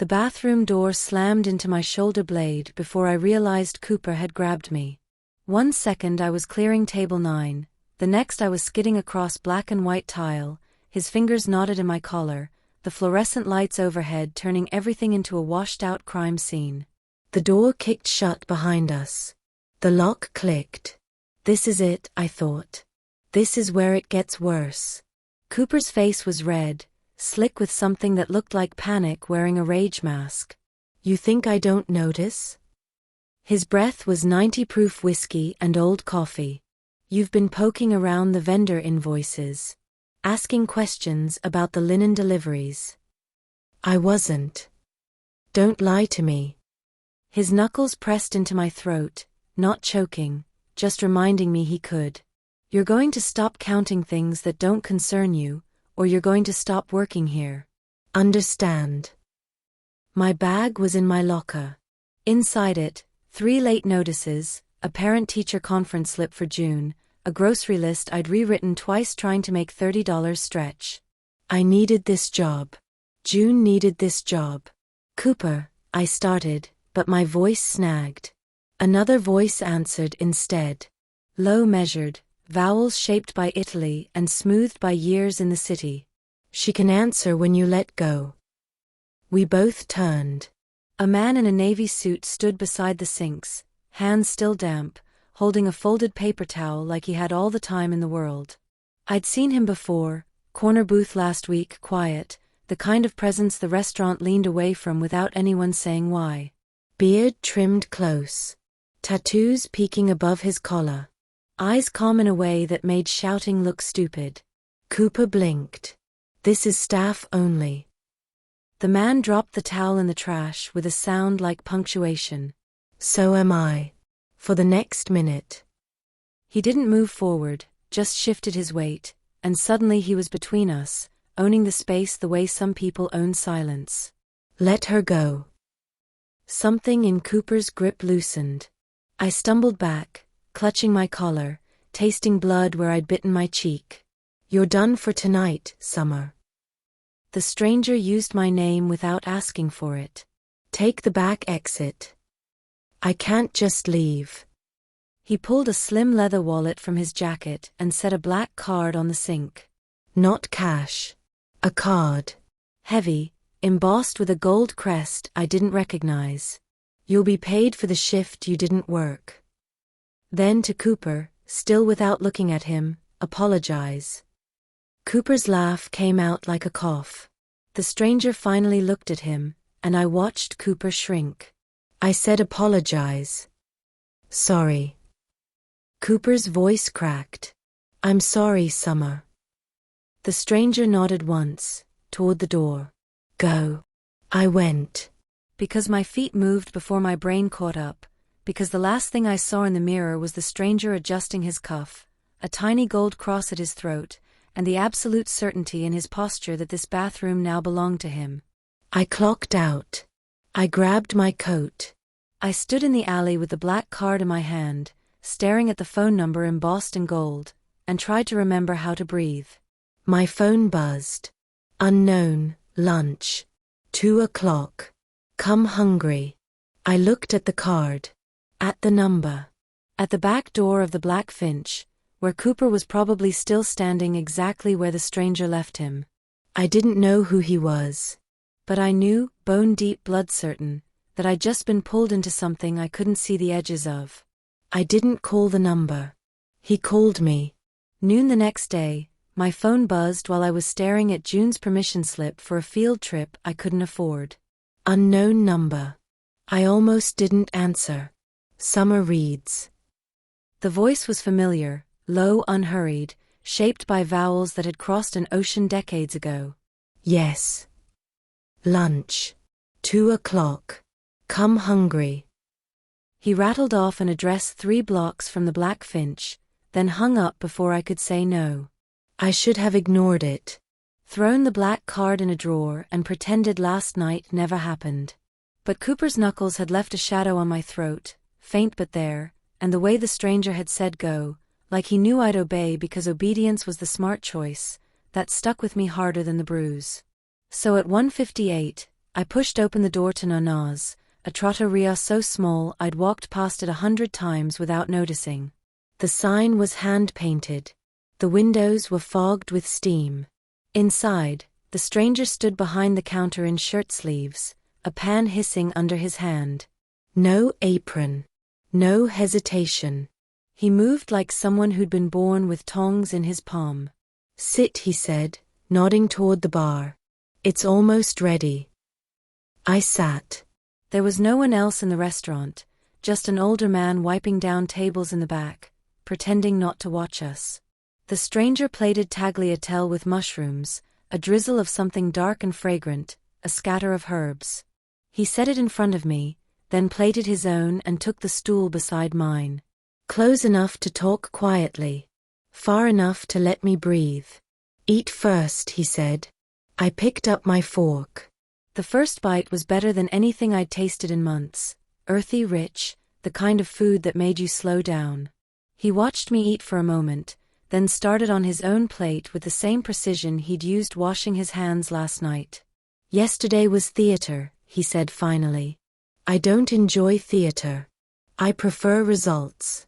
The bathroom door slammed into my shoulder blade before I realized Cooper had grabbed me. 1 second I was clearing table 9, the next I was skidding across black and white tile, his fingers knotted in my collar, the fluorescent lights overhead turning everything into a washed-out crime scene. The door kicked shut behind us. The lock clicked. This is it, I thought. This is where it gets worse. Cooper's face was red, slick with something that looked like panic wearing a rage mask. You think I don't notice? His breath was 90-proof whiskey and old coffee. You've been poking around the vendor invoices, asking questions about the linen deliveries. I wasn't. Don't lie to me. His knuckles pressed into my throat, not choking, just reminding me he could. You're going to stop counting things that don't concern you, or you're going to stop working here. Understand? My bag was in my locker. Inside it, 3 late notices, a parent-teacher conference slip for June, a grocery list I'd rewritten twice trying to make $30 stretch. I needed this job. June needed this job. Cooper, I started, but my voice snagged. Another voice answered instead. Low measured, vowels shaped by Italy and smoothed by years in the city. She can answer when you let go. We both turned. A man in a navy suit stood beside the sinks, hands still damp, holding a folded paper towel like he had all the time in the world. I'd seen him before, corner booth last week, quiet, the kind of presence the restaurant leaned away from without anyone saying why. Beard trimmed close. Tattoos peeking above his collar. Eyes calm in a way that made shouting look stupid. Cooper blinked. This is staff only. The man dropped the towel in the trash with a sound like punctuation. So am I. For the next minute. He didn't move forward, just shifted his weight, and suddenly he was between us, owning the space the way some people own silence. Let her go. Something in Cooper's grip loosened. I stumbled back, clutching my collar, tasting blood where I'd bitten my cheek. You're done for tonight, Summer. The stranger used my name without asking for it. Take the back exit. I can't just leave. He pulled a slim leather wallet from his jacket and set a black card on the sink. Not cash. A card. Heavy, embossed with a gold crest I didn't recognize. You'll be paid for the shift you didn't work. Then to Cooper, still without looking at him, apologize. Cooper's laugh came out like a cough. The stranger finally looked at him, and I watched Cooper shrink. I said apologize. Sorry. Cooper's voice cracked. I'm sorry, Summer. The stranger nodded once, toward the door. Go. I went. Because my feet moved before my brain caught up, because the last thing I saw in the mirror was the stranger adjusting his cuff, a tiny gold cross at his throat, and the absolute certainty in his posture that this bathroom now belonged to him. I clocked out. I grabbed my coat. I stood in the alley with the black card in my hand, staring at the phone number embossed in gold, and tried to remember how to breathe. My phone buzzed. Unknown, lunch. 2 o'clock. Come hungry. I looked at the card. At the number. At the back door of the Black Finch, where Cooper was probably still standing exactly where the stranger left him. I didn't know who he was. But I knew, bone-deep blood certain, that I'd just been pulled into something I couldn't see the edges of. I didn't call the number. He called me. Noon the next day, my phone buzzed while I was staring at June's permission slip for a field trip I couldn't afford. Unknown number. I almost didn't answer. Summer reads. The voice was familiar, low, unhurried, shaped by vowels that had crossed an ocean decades ago. Yes. Lunch. 2 o'clock. Come hungry. He rattled off an address 3 blocks from the Black Finch, then hung up before I could say no. I should have ignored it. Thrown the black card in a drawer and pretended last night never happened. But Cooper's knuckles had left a shadow on my throat, faint but there, and the way the stranger had said go, like he knew I'd obey because obedience was the smart choice, that stuck with me harder than the bruise. So at 1:58, I pushed open the door to Nana's, a trattoria so small I'd walked past it 100 times without noticing. The sign was hand-painted. The windows were fogged with steam. Inside, the stranger stood behind the counter in shirt sleeves, a pan hissing under his hand. No apron. No hesitation. He moved like someone who'd been born with tongs in his palm. Sit, he said, nodding toward the bar. It's almost ready. I sat. There was no one else in the restaurant, just an older man wiping down tables in the back, pretending not to watch us. The stranger plated tagliatelle with mushrooms, a drizzle of something dark and fragrant, a scatter of herbs. He set it in front of me, then plated his own and took the stool beside mine. Close enough to talk quietly. Far enough to let me breathe. Eat first, he said. I picked up my fork. The first bite was better than anything I'd tasted in months. Earthy, rich, the kind of food that made you slow down. He watched me eat for a moment, then started on his own plate with the same precision he'd used washing his hands last night. Yesterday was theater, he said finally. I don't enjoy theater. I prefer results.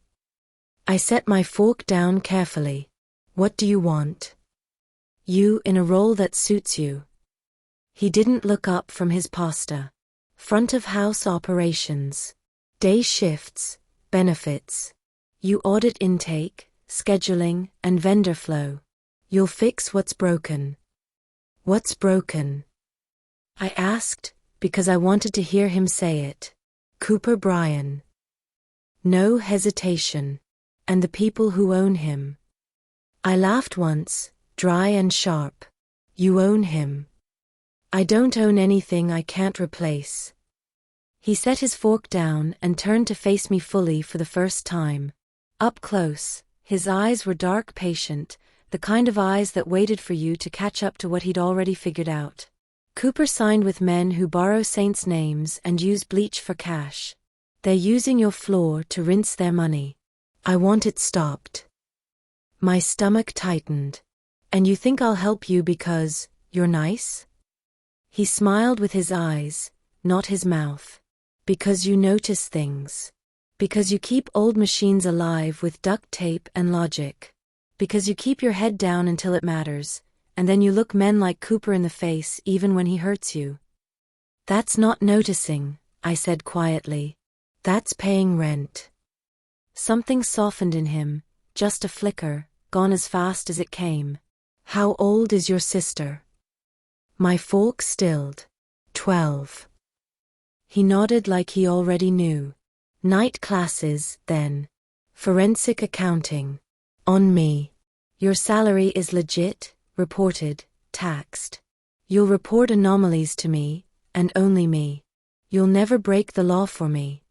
I set my fork down carefully. What do you want? You in a role that suits you. He didn't look up from his pasta. Front of house operations. Day shifts, benefits. You audit intake, scheduling, and vendor flow. You'll fix what's broken. What's broken? I asked, because I wanted to hear him say it. Cooper Bryan. No hesitation. And the people who own him. I laughed once, dry and sharp. You own him. I don't own anything I can't replace. He set his fork down and turned to face me fully for the first time. Up close, his eyes were dark, patient, the kind of eyes that waited for you to catch up to what he'd already figured out. Cooper signed with men who borrow saints' names and use bleach for cash. They're using your floor to rinse their money. I want it stopped. My stomach tightened. And you think I'll help you because you're nice? He smiled with his eyes, not his mouth. Because you notice things. Because you keep old machines alive with duct tape and logic. Because you keep your head down until it matters, and then you look men like Cooper in the face even when he hurts you. That's not noticing, I said quietly. That's paying rent. Something softened in him, just a flicker, gone as fast as it came. How old is your sister? My fork stilled. 12. He nodded like he already knew. Night classes, then. Forensic accounting. On me. Your salary is legit, reported, taxed. You'll report anomalies to me, and only me. You'll never break the law for me.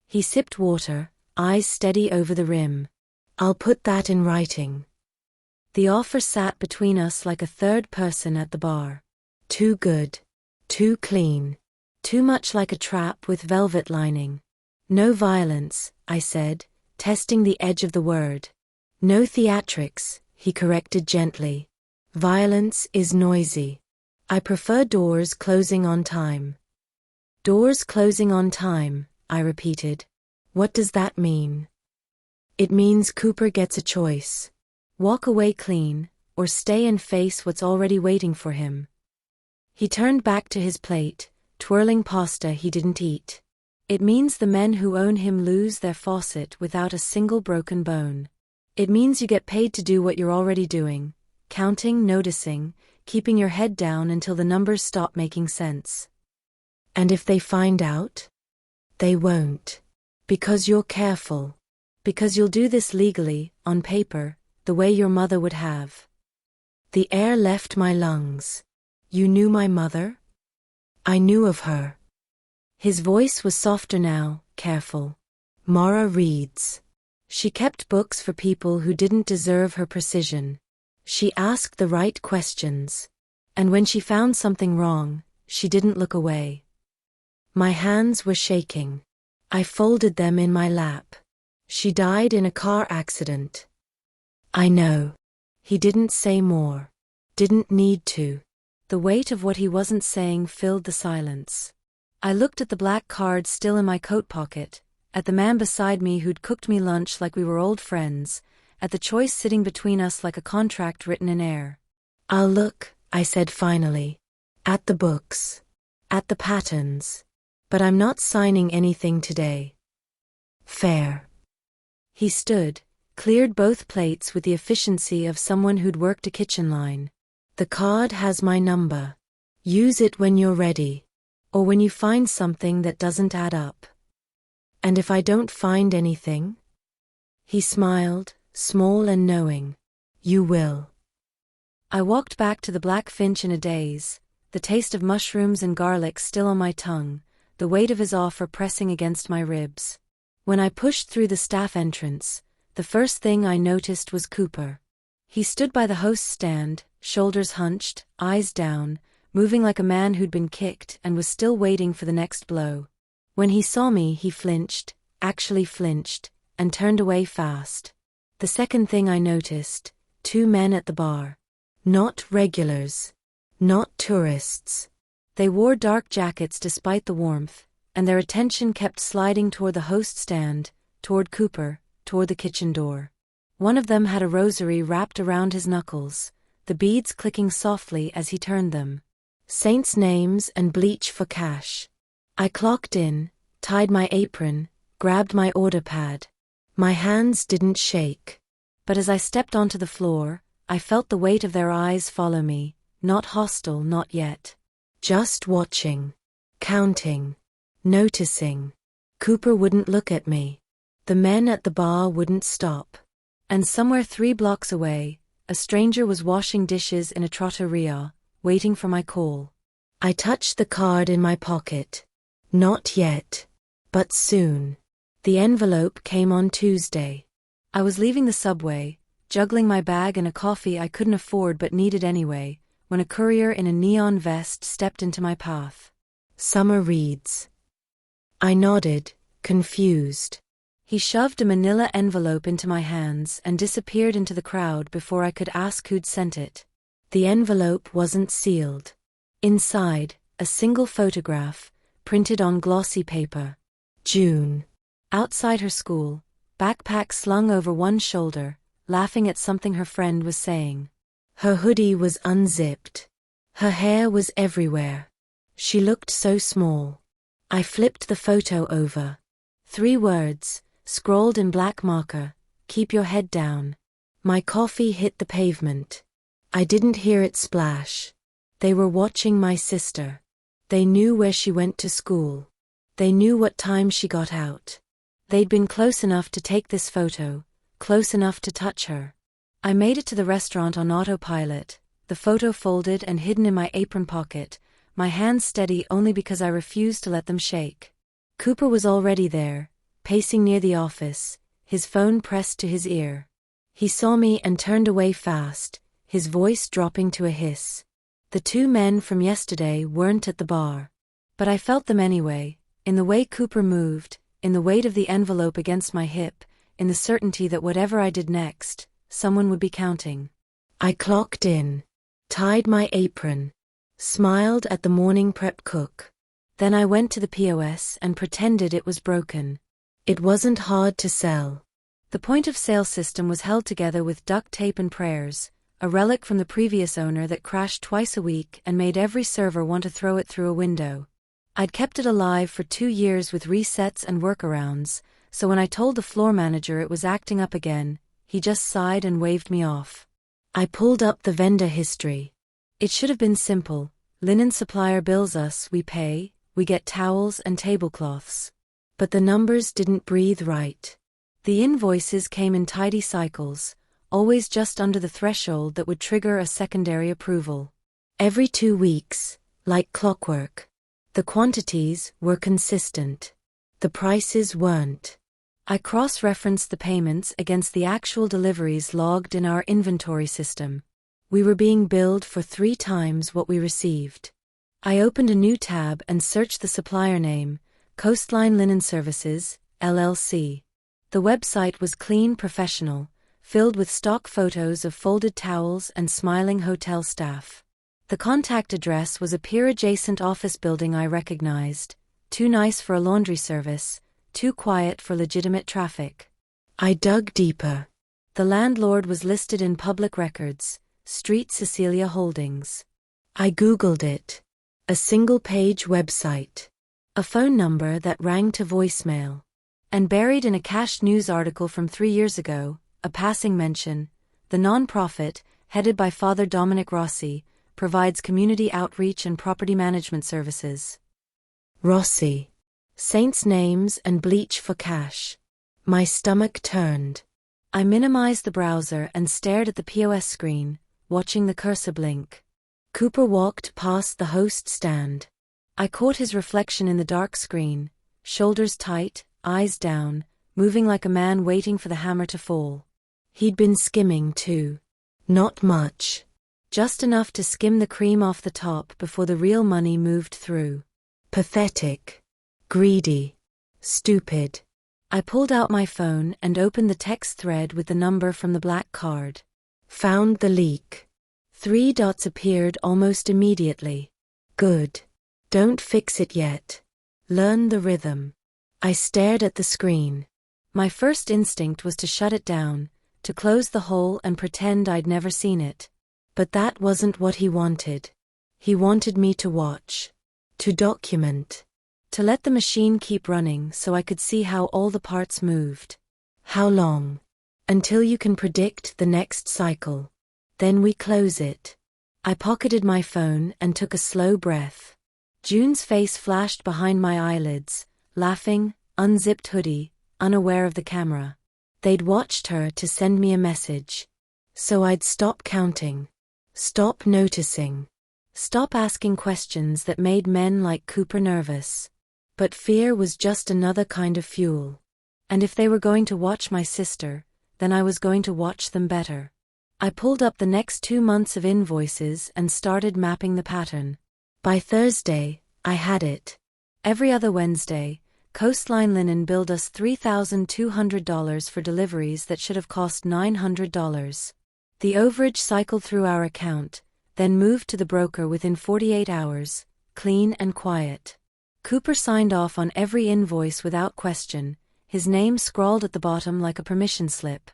He sipped water, eyes steady over the rim. I'll put that in writing. The offer sat between us like a third person at the bar. Too good. Too clean. Too much like a trap with velvet lining. No violence, I said, testing the edge of the word. No theatrics, he corrected gently. Violence is noisy. I prefer doors closing on time. Doors closing on time, I repeated. What does that mean? It means Cooper gets a choice. Walk away clean, or stay and face what's already waiting for him. He turned back to his plate, twirling pasta he didn't eat. It means the men who own him lose their faucet without a single broken bone. It means you get paid to do what you're already doing, counting, noticing, keeping your head down until the numbers stop making sense. And if they find out? They won't. Because you're careful. Because you'll do this legally, on paper, the way your mother would have. The air left my lungs. You knew my mother? I knew of her. His voice was softer now, careful. Mara reads. She kept books for people who didn't deserve her precision. She asked the right questions. And when she found something wrong, she didn't look away. My hands were shaking. I folded them in my lap. She died in a car accident. I know. He didn't say more. Didn't need to. The weight of what he wasn't saying filled the silence. I looked at the black card still in my coat pocket, at the man beside me who'd cooked me lunch like we were old friends, at the choice sitting between us like a contract written in air. "I'll look," I said finally. "At the books. At the patterns. But I'm not signing anything today." "Fair." He stood, cleared both plates with the efficiency of someone who'd worked a kitchen line. "The card has my number. Use it when you're ready. Or when you find something that doesn't add up." "And if I don't find anything?" He smiled, small and knowing. "You will." I walked back to the Black Finch in a daze, the taste of mushrooms and garlic still on my tongue, the weight of his offer pressing against my ribs. When I pushed through the staff entrance, the first thing I noticed was Cooper. He stood by the host's stand, shoulders hunched, eyes down, moving like a man who'd been kicked and was still waiting for the next blow. When he saw me, he flinched, actually flinched, and turned away fast. The second thing I noticed, 2 men at the bar. Not regulars. Not tourists. They wore dark jackets despite the warmth, and their attention kept sliding toward the host stand, toward Cooper, toward the kitchen door. One of them had a rosary wrapped around his knuckles, the beads clicking softly as he turned them. Saints' names and bleach for cash. I clocked in, tied my apron, grabbed my order pad. My hands didn't shake. But as I stepped onto the floor, I felt the weight of their eyes follow me, not hostile, not yet. Just watching. Counting. Noticing. Cooper wouldn't look at me. The men at the bar wouldn't stop. And somewhere 3 blocks away, a stranger was washing dishes in a trattoria, waiting for my call. I touched the card in my pocket. Not yet. But soon. The envelope came on Tuesday. I was leaving the subway, juggling my bag and a coffee I couldn't afford but needed anyway, when a courier in a neon vest stepped into my path. "Summer reads." I nodded, confused. He shoved a manila envelope into my hands and disappeared into the crowd before I could ask who'd sent it. The envelope wasn't sealed. Inside, a single photograph, printed on glossy paper. June. Outside her school, backpack slung over one shoulder, laughing at something her friend was saying. Her hoodie was unzipped. Her hair was everywhere. She looked so small. I flipped the photo over. 3 words, scrawled in black marker, "Keep your head down." My coffee hit the pavement. I didn't hear it splash. They were watching my sister. They knew where she went to school. They knew what time she got out. They'd been close enough to take this photo, close enough to touch her. I made it to the restaurant on autopilot, the photo folded and hidden in my apron pocket, my hands steady only because I refused to let them shake. Cooper was already there, pacing near the office, his phone pressed to his ear. He saw me and turned away fast, his voice dropping to a hiss. The 2 men from yesterday weren't at the bar. But I felt them anyway, in the way Cooper moved, in the weight of the envelope against my hip, in the certainty that whatever I did next, someone would be counting. I clocked in, tied my apron, smiled at the morning prep cook. Then I went to the POS and pretended it was broken. It wasn't hard to sell. The point-of-sale system was held together with duct tape and prayers, a relic from the previous owner that crashed twice a week and made every server want to throw it through a window. I'd kept it alive for 2 years with resets and workarounds, so when I told the floor manager it was acting up again, he just sighed and waved me off. I pulled up the vendor history. It should have been simple. Linen supplier bills us, we pay, we get towels and tablecloths. But the numbers didn't breathe right. The invoices came in tidy cycles, always just under the threshold that would trigger a secondary approval. Every 2 weeks, like clockwork. The quantities were consistent. The prices weren't. I cross-referenced the payments against the actual deliveries logged in our inventory system. We were being billed for 3 times what we received. I opened a new tab and searched the supplier name, Coastline Linen Services, LLC. The website was clean, professional, filled with stock photos of folded towels and smiling hotel staff. The contact address was a peer-adjacent office building I recognized, too nice for a laundry service, too quiet for legitimate traffic. I dug deeper. The landlord was listed in public records, Street Cecilia Holdings. I Googled it. A single-page website. A phone number that rang to voicemail. And buried in a cached news article from 3 years ago, a passing mention, the non-profit, headed by Father Dominic Rossi, provides community outreach and property management services. Rossi. Saints' names and bleach for cash. My stomach turned. I minimized the browser and stared at the POS screen, watching the cursor blink. Cooper walked past the host stand. I caught his reflection in the dark screen, shoulders tight, eyes down, moving like a man waiting for the hammer to fall. He'd been skimming too. Not much. Just enough to skim the cream off the top before the real money moved through. Pathetic. Greedy. Stupid. I pulled out my phone and opened the text thread with the number from the black card. Found the leak. 3 dots appeared almost immediately. Good. Don't fix it yet. Learn the rhythm. I stared at the screen. My first instinct was to shut it down, to close the hole and pretend I'd never seen it. But that wasn't what he wanted. He wanted me to watch. To document. To let the machine keep running so I could see how all the parts moved. How long? Until you can predict the next cycle. Then we close it. I pocketed my phone and took a slow breath. June's face flashed behind my eyelids, laughing, unzipped hoodie, unaware of the camera. They'd watched her to send me a message. So I'd stop counting. Stop noticing. Stop asking questions that made men like Cooper nervous. But fear was just another kind of fuel. And if they were going to watch my sister, then I was going to watch them better. I pulled up the next 2 months of invoices and started mapping the pattern. By Thursday, I had it. Every other Wednesday, Coastline Linen billed us $3,200 for deliveries that should have cost $900. The overage cycled through our account, then moved to the broker within 48 hours, clean and quiet. Cooper signed off on every invoice without question, his name scrawled at the bottom like a permission slip.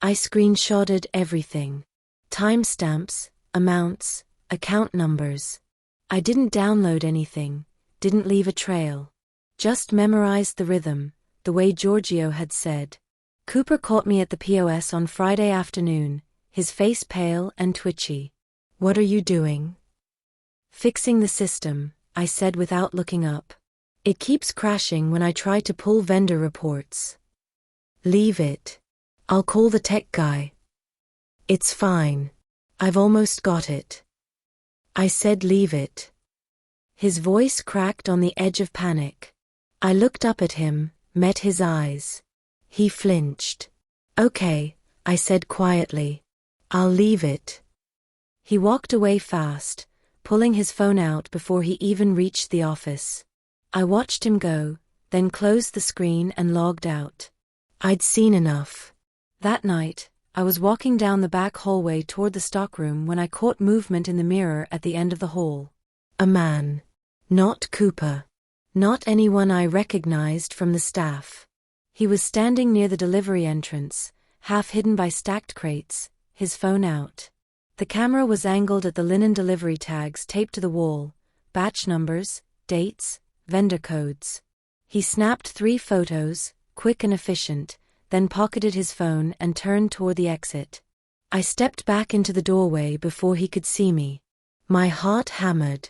I screenshotted everything. Timestamps, amounts, account numbers. I didn't download anything, didn't leave a trail. Just memorized the rhythm, the way Giorgio had said. Cooper caught me at the POS on Friday afternoon, his face pale and twitchy. What are you doing? Fixing the system, I said without looking up. It keeps crashing when I try to pull vendor reports. Leave it. I'll call the tech guy. It's fine. I've almost got it. I said leave it. His voice cracked on the edge of panic. I looked up at him, met his eyes. He flinched. Okay, I said quietly. I'll leave it. He walked away fast, pulling his phone out before he even reached the office. I watched him go, then closed the screen and logged out. I'd seen enough. That night, I was walking down the back hallway toward the stockroom when I caught movement in the mirror at the end of the hall. A man. Not Cooper. Not anyone I recognized from the staff. He was standing near the delivery entrance, half hidden by stacked crates, his phone out. The camera was angled at the linen delivery tags taped to the wall, batch numbers, dates, vendor codes. He snapped 3 photos, quick and efficient, then pocketed his phone and turned toward the exit. I stepped back into the doorway before he could see me. My heart hammered.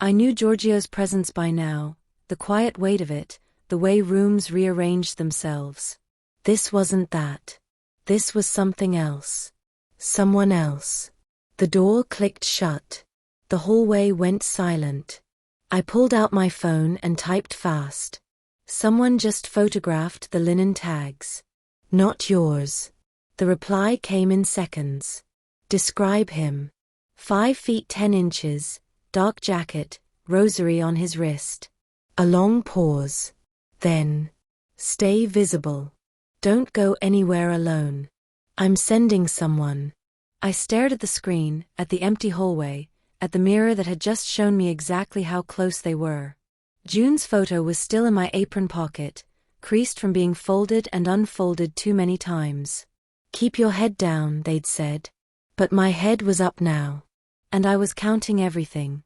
I knew Giorgio's presence by now, the quiet weight of it, the way rooms rearranged themselves. This wasn't that. This was something else. Someone else. The door clicked shut. The hallway went silent. I pulled out my phone and typed fast. Someone just photographed the linen tags. Not yours. The reply came in seconds. Describe him. 5 feet 10 inches, dark jacket, rosary on his wrist. A long pause. Then. Stay visible. Don't go anywhere alone. I'm sending someone. I stared at the screen, at the empty hallway, at the mirror that had just shown me exactly how close they were. June's photo was still in my apron pocket, creased from being folded and unfolded too many times. "Keep your head down," they'd said. But my head was up now. And I was counting everything.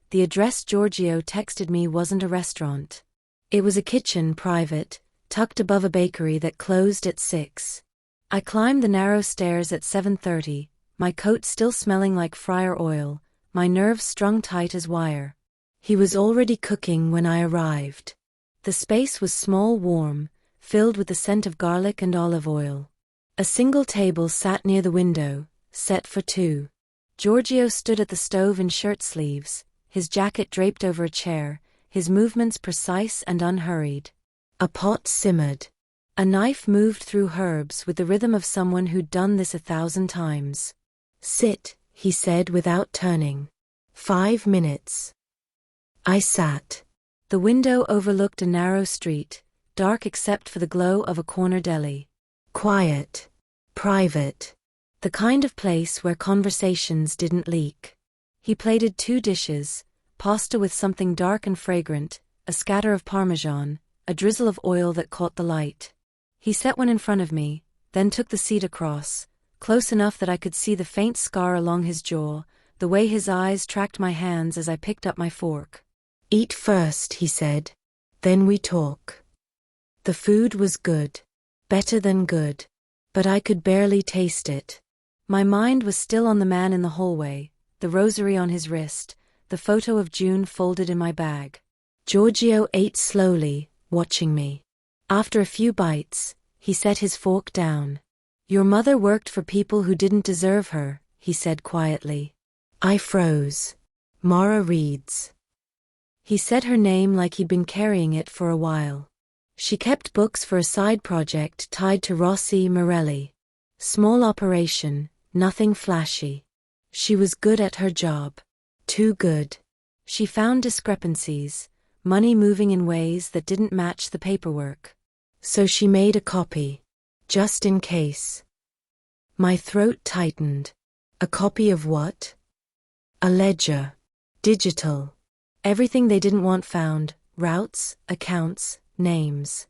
The address Giorgio texted me wasn't a restaurant. It was a kitchen, private, tucked above a bakery that closed at 6. I climbed the narrow stairs at 7:30, my coat still smelling like fryer oil, my nerves strung tight as wire. He was already cooking when I arrived. The space was small, warm, filled with the scent of garlic and olive oil. A single table sat near the window, set for two. Giorgio stood at the stove in shirt sleeves, his jacket draped over a chair, his movements precise and unhurried. A pot simmered. A knife moved through herbs with the rhythm of someone who'd done this 1,000 times. "Sit," he said without turning. 5 minutes. I sat. The window overlooked a narrow street, dark except for the glow of a corner deli. Quiet. Private. The kind of place where conversations didn't leak. He plated 2 dishes, pasta with something dark and fragrant, a scatter of parmesan, a drizzle of oil that caught the light. He set one in front of me, then took the seat across, close enough that I could see the faint scar along his jaw, the way his eyes tracked my hands as I picked up my fork. "Eat first," he said. "Then we talk." The food was good. Better than good. But I could barely taste it. My mind was still on the man in the hallway, the rosary on his wrist, the photo of June folded in my bag. Giorgio ate slowly, watching me. After a few bites, he set his fork down. "Your mother worked for people who didn't deserve her," he said quietly. I froze. Mara Reeds. He said her name like he'd been carrying it for a while. She kept books for a side project tied to Rossi Morelli. Small operation, nothing flashy. She was good at her job. Too good. She found discrepancies, money moving in ways that didn't match the paperwork. So she made a copy. Just in case. My throat tightened. A copy of what? A ledger. Digital. Everything they didn't want found, routes, accounts, names.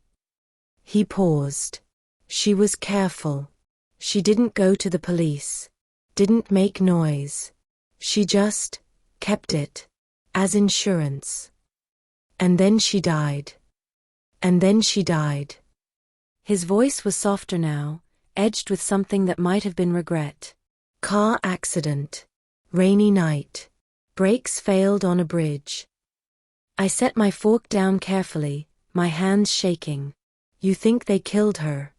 He paused. She was careful. She didn't go to the police. Didn't make noise. She just kept it. As insurance. And then she died. And then she died. His voice was softer now, edged with something that might have been regret. Car accident. Rainy night. Brakes failed on a bridge. I set my fork down carefully, my hands shaking. You think they killed her?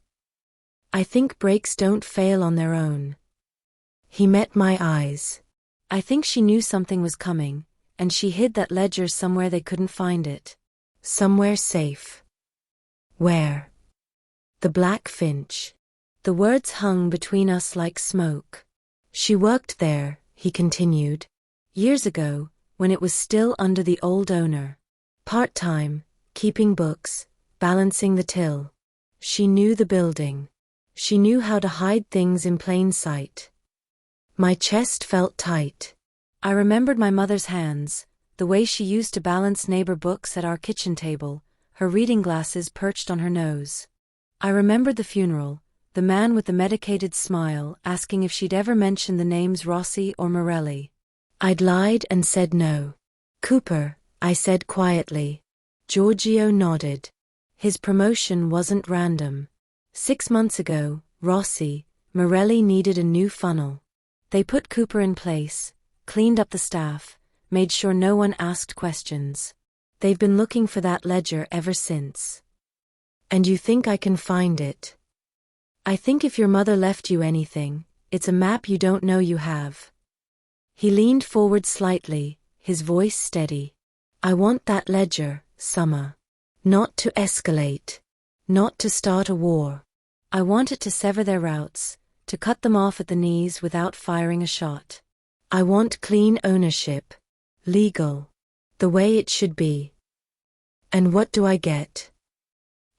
I think brakes don't fail on their own. He met my eyes. I think she knew something was coming, and she hid that ledger somewhere they couldn't find it. Somewhere safe. Where? The Black Finch. The words hung between us like smoke. She worked there, he continued. Years ago, when it was still under the old owner. Part-time, keeping books, balancing the till. She knew the building. She knew how to hide things in plain sight. My chest felt tight. I remembered my mother's hands, the way she used to balance neighbor books at our kitchen table, her reading glasses perched on her nose. I remembered the funeral, the man with the medicated smile asking if she'd ever mentioned the names Rossi or Morelli. I'd lied and said no. Cooper, I said quietly. Giorgio nodded. His promotion wasn't random. 6 months ago, Rossi, Morelli needed a new funnel. They put Cooper in place, cleaned up the staff, made sure no one asked questions. They've been looking for that ledger ever since. And you think I can find it? I think if your mother left you anything, it's a map you don't know you have. He leaned forward slightly, his voice steady. I want that ledger, Summer. Not to escalate. Not to start a war. I want it to sever their routes, to cut them off at the knees without firing a shot. I want clean ownership. Legal. The way it should be. And what do I get?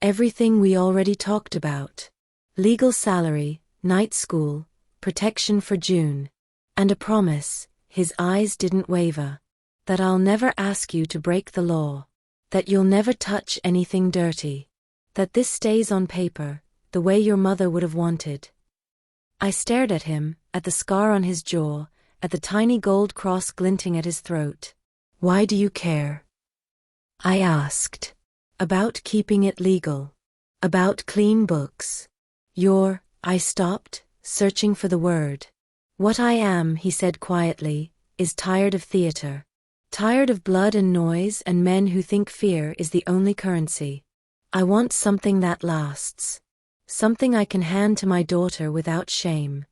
Everything we already talked about. Legal salary, night school, protection for June. And a promise, His eyes didn't waver. That I'll never ask you to break the law. That you'll never touch anything dirty. That this stays on paper, the way your mother would have wanted. I stared at him, at the scar on his jaw, at the tiny gold cross glinting at his throat. Why do you care? I asked. About keeping it legal. About clean books. I stopped, searching for the word. What I am, he said quietly, is tired of theater. Tired of blood and noise and men who think fear is the only currency. I want something that lasts. Something I can hand to my daughter without shame.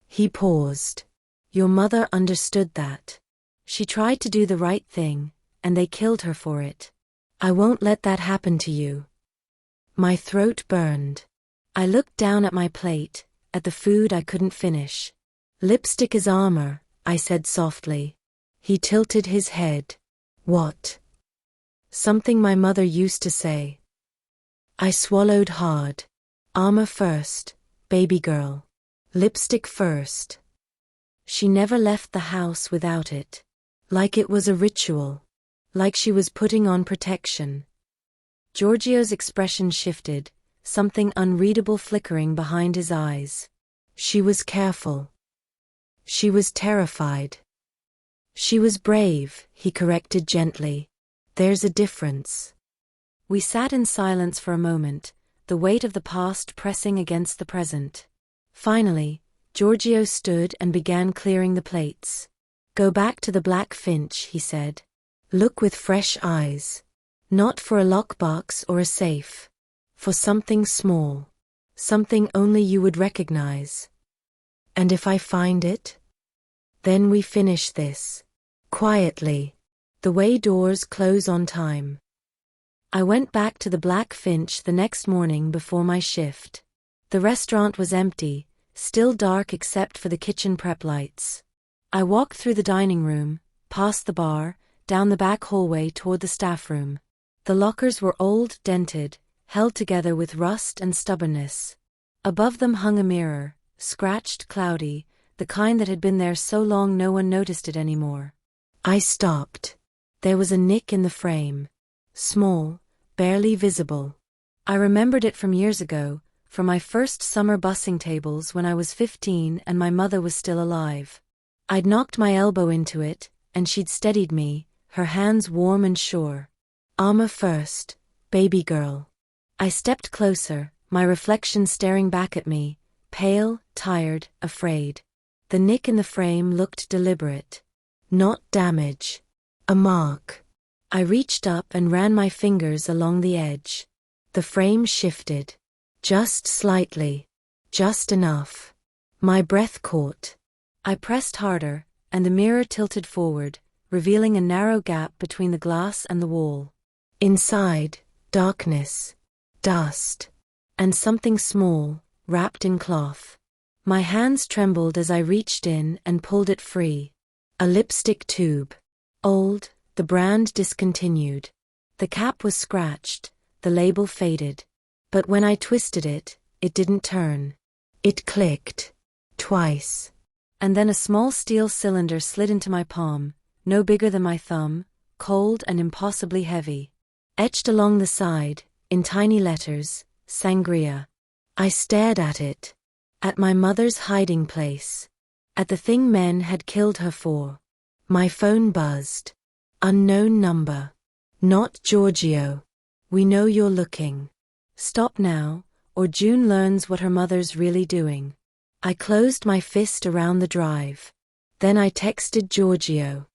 He paused. Your mother understood that. She tried to do the right thing, and they killed her for it. I won't let that happen to you. My throat burned. I looked down at my plate, at the food I couldn't finish. Lipstick is armor, I said softly. He tilted his head. What? Something my mother used to say. I swallowed hard. Armor first, baby girl. Lipstick first. She never left the house without it. Like it was a ritual. Like she was putting on protection. Giorgio's expression shifted, something unreadable flickering behind his eyes. She was careful. She was terrified. She was brave, he corrected gently. There's a difference. We sat in silence for a moment, the weight of the past pressing against the present. Finally, Giorgio stood and began clearing the plates. Go back to the Black Finch, he said. Look with fresh eyes. Not for a lockbox or a safe. For something small. Something only you would recognize. And if I find it? Then we finish this. Quietly. The way doors close on time. I went back to the Black Finch the next morning before my shift. The restaurant was empty, still dark except for the kitchen prep lights. I walked through the dining room, past the bar, down the back hallway toward the staff room. The lockers were old, dented, held together with rust and stubbornness. Above them hung a mirror, scratched, cloudy, the kind that had been there so long no one noticed it anymore. I stopped. There was a nick in the frame. Small, barely visible. I remembered it from years ago, from my first summer bussing tables when I was 15 and my mother was still alive. I'd knocked my elbow into it, and she'd steadied me, her hands warm and sure. Armor first, baby girl. I stepped closer, my reflection staring back at me, pale, tired, afraid. The nick in the frame looked deliberate. Not damage. A mark. I reached up and ran my fingers along the edge. The frame shifted. Just slightly. Just enough. My breath caught. I pressed harder, and the mirror tilted forward, revealing a narrow gap between the glass and the wall. Inside, darkness, dust, and something small, wrapped in cloth. My hands trembled as I reached in and pulled it free. A lipstick tube. Old, the brand discontinued. The cap was scratched, the label faded. But when I twisted it, it didn't turn. It clicked. Twice. And then a small steel cylinder slid into my palm, no bigger than my thumb, cold and impossibly heavy. Etched along the side, in tiny letters, Sangria. I stared at it. At my mother's hiding place. At the thing men had killed her for. My phone buzzed. Unknown number. Not Giorgio. We know you're looking. Stop now, or June learns what her mother's really doing. I closed my fist around the drive. Then I texted Giorgio.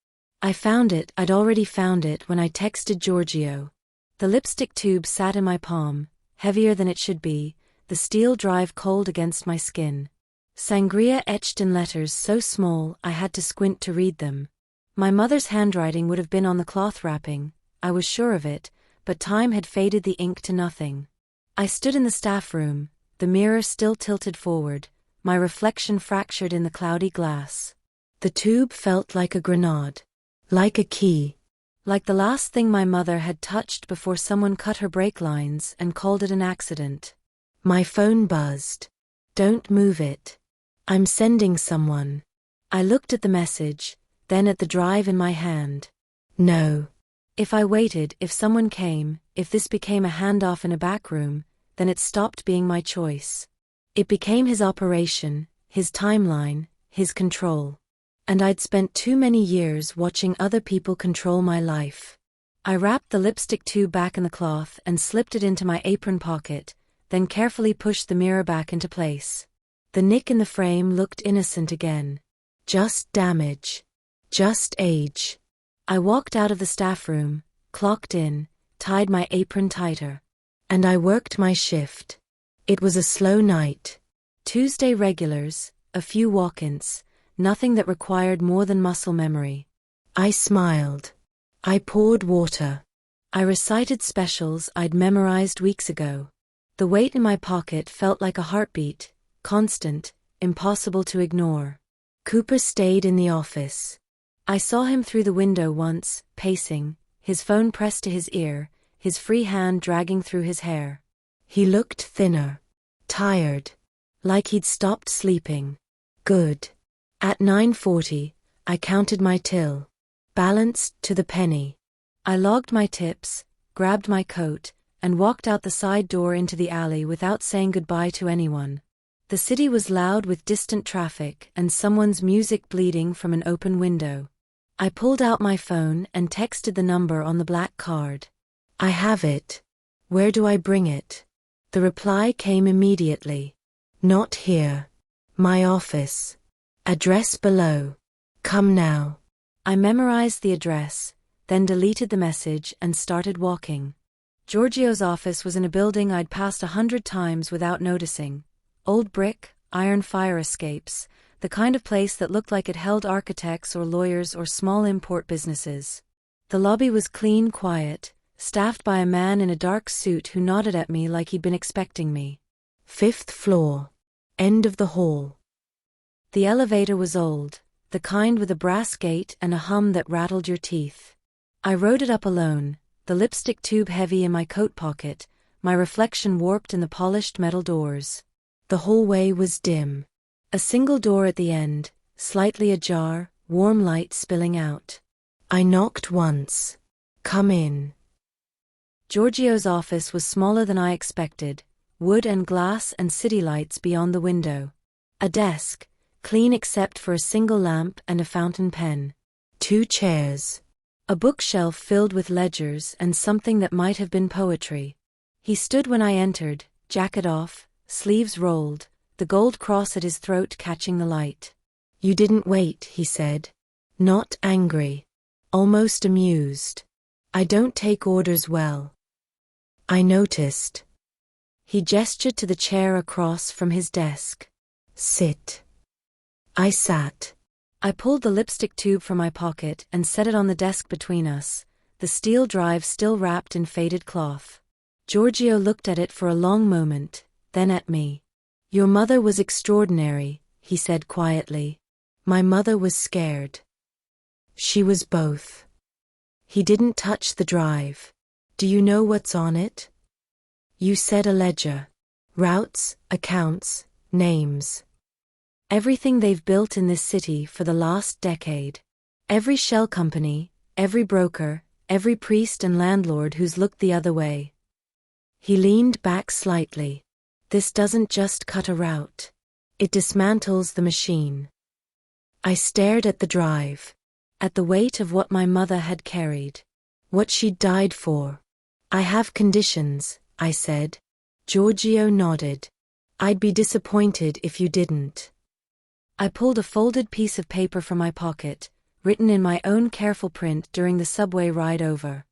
I found it, I'd already found it when I texted Giorgio. The lipstick tube sat in my palm, heavier than it should be, the steel drive cold against my skin. Sangria etched in letters so small I had to squint to read them. My mother's handwriting would have been on the cloth wrapping, I was sure of it, but time had faded the ink to nothing. I stood in the staff room, the mirror still tilted forward, my reflection fractured in the cloudy glass. The tube felt like a grenade. Like a key. Like the last thing my mother had touched before someone cut her brake lines and called it an accident. My phone buzzed. Don't move it. I'm sending someone. I looked at the message, then at the drive in my hand. No. If I waited, if someone came, if this became a handoff in a back room, then it stopped being my choice. It became his operation, his timeline, his control. And I'd spent too many years watching other people control my life. I wrapped the lipstick tube back in the cloth and slipped it into my apron pocket, then carefully pushed the mirror back into place. The nick in the frame looked innocent again. Just damage. Just age. I walked out of the staff room, clocked in, tied my apron tighter. And I worked my shift. It was a slow night. Tuesday regulars, a few walk-ins, nothing that required more than muscle memory. I smiled. I poured water. I recited specials I'd memorized weeks ago. The weight in my pocket felt like a heartbeat, constant, impossible to ignore. Cooper stayed in the office. I saw him through the window once, pacing, his phone pressed to his ear, his free hand dragging through his hair. He looked thinner. Tired. Like he'd stopped sleeping. Good. At 9:40, I counted my till. Balanced to the penny. I logged my tips, grabbed my coat, and walked out the side door into the alley without saying goodbye to anyone. The city was loud with distant traffic and someone's music bleeding from an open window. I pulled out my phone and texted the number on the black card. I have it. Where do I bring it? The reply came immediately. Not here. My office. Address below. Come now. I memorized the address, then deleted the message and started walking. Giorgio's office was in a building I'd passed 100 times without noticing. Old brick, iron fire escapes, the kind of place that looked like it held architects or lawyers or small import businesses. The lobby was clean, quiet, staffed by a man in a dark suit who nodded at me like he'd been expecting me. 5th floor. End of the hall. The elevator was old, the kind with a brass gate and a hum that rattled your teeth. I rode it up alone, the lipstick tube heavy in my coat pocket, my reflection warped in the polished metal doors. The hallway was dim. A single door at the end, slightly ajar, warm light spilling out. I knocked once. Come in. Giorgio's office was smaller than I expected, wood and glass and city lights beyond the window. A desk, clean except for a single lamp and a fountain pen. 2 chairs. A bookshelf filled with ledgers and something that might have been poetry. He stood when I entered, jacket off, sleeves rolled, the gold cross at his throat catching the light. You didn't wait, he said. Not angry. Almost amused. I don't take orders well. I noticed. He gestured to the chair across from his desk. Sit. I sat. I pulled the lipstick tube from my pocket and set it on the desk between us, the steel drive still wrapped in faded cloth. Giorgio looked at it for a long moment, then at me. Your mother was extraordinary, he said quietly. My mother was scared. She was both. He didn't touch the drive. Do you know what's on it? You said a ledger. Routes, accounts, names. Everything they've built in this city for the last decade. Every shell company, every broker, every priest and landlord who's looked the other way. He leaned back slightly. This doesn't just cut a route. It dismantles the machine. I stared at the drive. At the weight of what my mother had carried. What she'd died for. I have conditions, I said. Giorgio nodded. I'd be disappointed if you didn't. I pulled a folded piece of paper from my pocket, written in my own careful print during the subway ride over.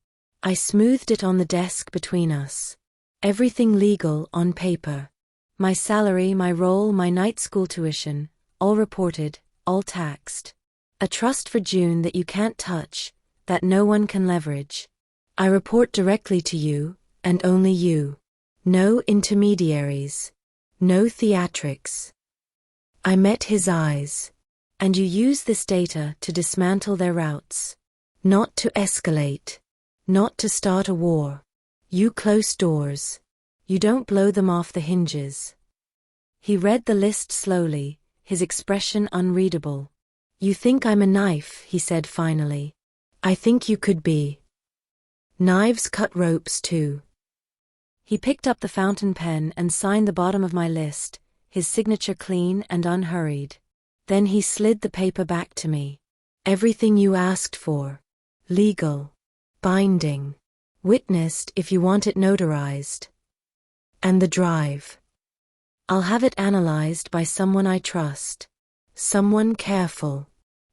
I smoothed it on the desk between us. Everything legal on paper. My salary, my role, my night school tuition, all reported, all taxed. A trust for June that you can't touch, that no one can leverage. I report directly to you, and only you. No intermediaries. No theatrics. I met his eyes. And you use this data to dismantle their routes. Not to escalate. Not to start a war. You close doors. You don't blow them off the hinges. He read the list slowly, his expression unreadable. You think I'm a knife, he said finally. I think you could be. Knives cut ropes too. He picked up the fountain pen and signed the bottom of my list, his signature clean and unhurried. Then he slid the paper back to me. Everything you asked for. Legal. Binding. Witnessed if you want it notarized. And the drive. I'll have it analyzed by someone I trust. Someone careful.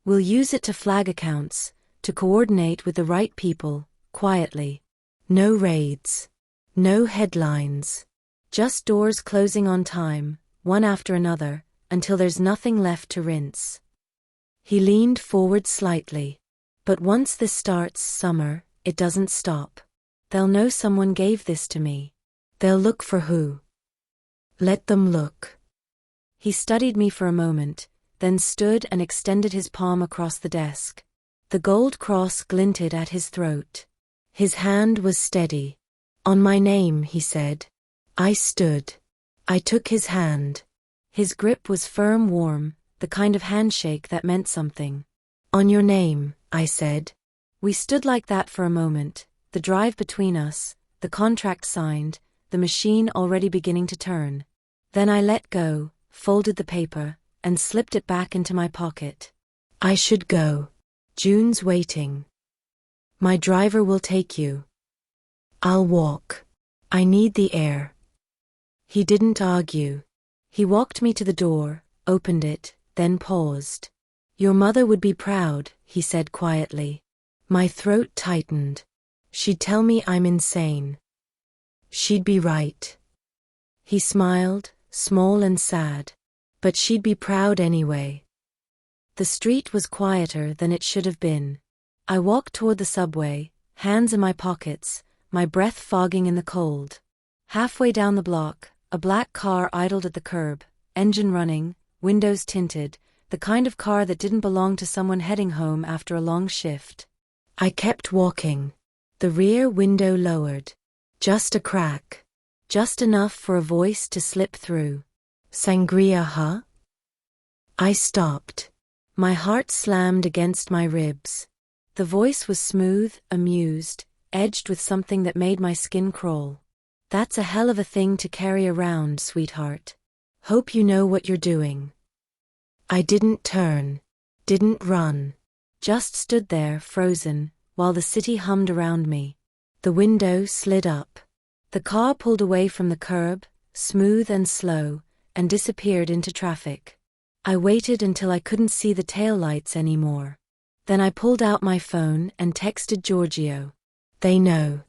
We'll use it to flag accounts, to coordinate with the right people, quietly. No raids. No headlines. Just doors closing on time, one after another, until there's nothing left to rinse. He leaned forward slightly. But once this starts, Summer, it doesn't stop. They'll know someone gave this to me. They'll look for who. Let them look. He studied me for a moment, then stood and extended his palm across the desk. The gold cross glinted at his throat. His hand was steady. On my name, he said. I stood. I took his hand. His grip was firm, warm, the kind of handshake that meant something. On your name, I said. We stood like that for a moment, the drive between us, the contract signed, the machine already beginning to turn. Then I let go, folded the paper, and slipped it back into my pocket. I should go. June's waiting. My driver will take you. I'll walk. I need the air. He didn't argue. He walked me to the door, opened it, then paused. Your mother would be proud, he said quietly. My throat tightened. She'd tell me I'm insane. She'd be right. He smiled, small and sad. But she'd be proud anyway. The street was quieter than it should have been. I walked toward the subway, hands in my pockets, my breath fogging in the cold. Halfway down the block, a black car idled at the curb, engine running, windows tinted, the kind of car that didn't belong to someone heading home after a long shift. I kept walking. The rear window lowered. Just a crack. Just enough for a voice to slip through. Sangria, huh? I stopped. My heart slammed against my ribs. The voice was smooth, amused, edged with something that made my skin crawl. That's a hell of a thing to carry around, sweetheart. Hope you know what you're doing. I didn't turn. Didn't run. Just stood there, frozen, while the city hummed around me. The window slid up. The car pulled away from the curb, smooth and slow, and disappeared into traffic. I waited until I couldn't see the taillights anymore. Then I pulled out my phone and texted Giorgio. They know.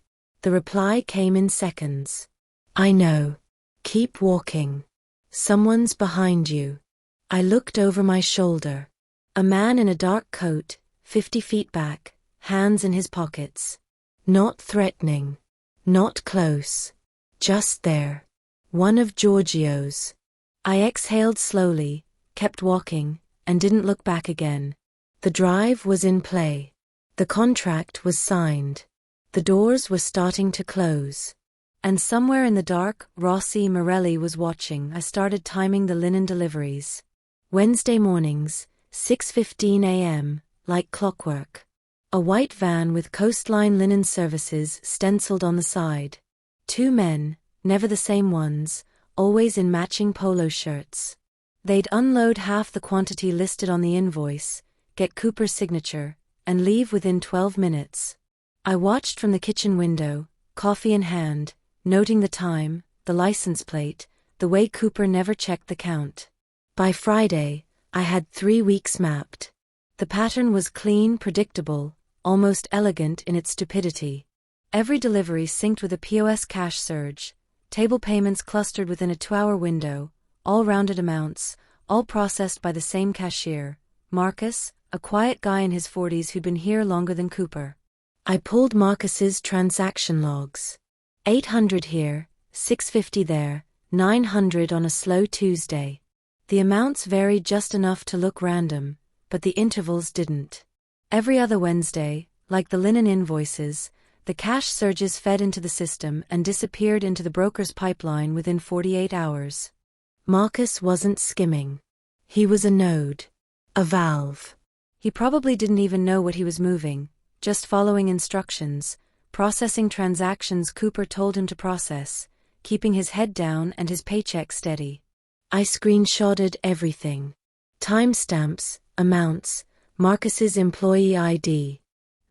The reply came in seconds. I know. Keep walking. Someone's behind you. I looked over my shoulder. A man in a dark coat, 50 feet back, hands in his pockets. Not threatening. Not close. Just there. One of Giorgio's. I exhaled slowly, kept walking, and didn't look back again. The drive was in play. The contract was signed. The doors were starting to close. And somewhere in the dark, Rossi Morelli was watching. I started timing the linen deliveries. Wednesday mornings, 6:15 a.m., like clockwork. A white van with Coastline Linen Services stenciled on the side. 2 men, never the same ones, always in matching polo shirts. They'd unload half the quantity listed on the invoice, get Cooper's signature, and leave within 12 minutes. I watched from the kitchen window, coffee in hand, noting the time, the license plate, the way Cooper never checked the count. By Friday, I had 3 weeks mapped. The pattern was clean, predictable, almost elegant in its stupidity. Every delivery synced with a POS cash surge, table payments clustered within a 2-hour window, all rounded amounts, all processed by the same cashier, Marcus, a quiet guy in his 40s who'd been here longer than Cooper. I pulled Marcus's transaction logs. 800 here, 650 there, 900 on a slow Tuesday. The amounts varied just enough to look random, but the intervals didn't. Every other Wednesday, like the linen invoices, the cash surges fed into the system and disappeared into the broker's pipeline within 48 hours. Marcus wasn't skimming. He was a node. A valve. He probably didn't even know what he was moving, just following instructions, processing transactions Cooper told him to process, keeping his head down and his paycheck steady. I screenshotted everything. Timestamps, amounts, Marcus's employee ID.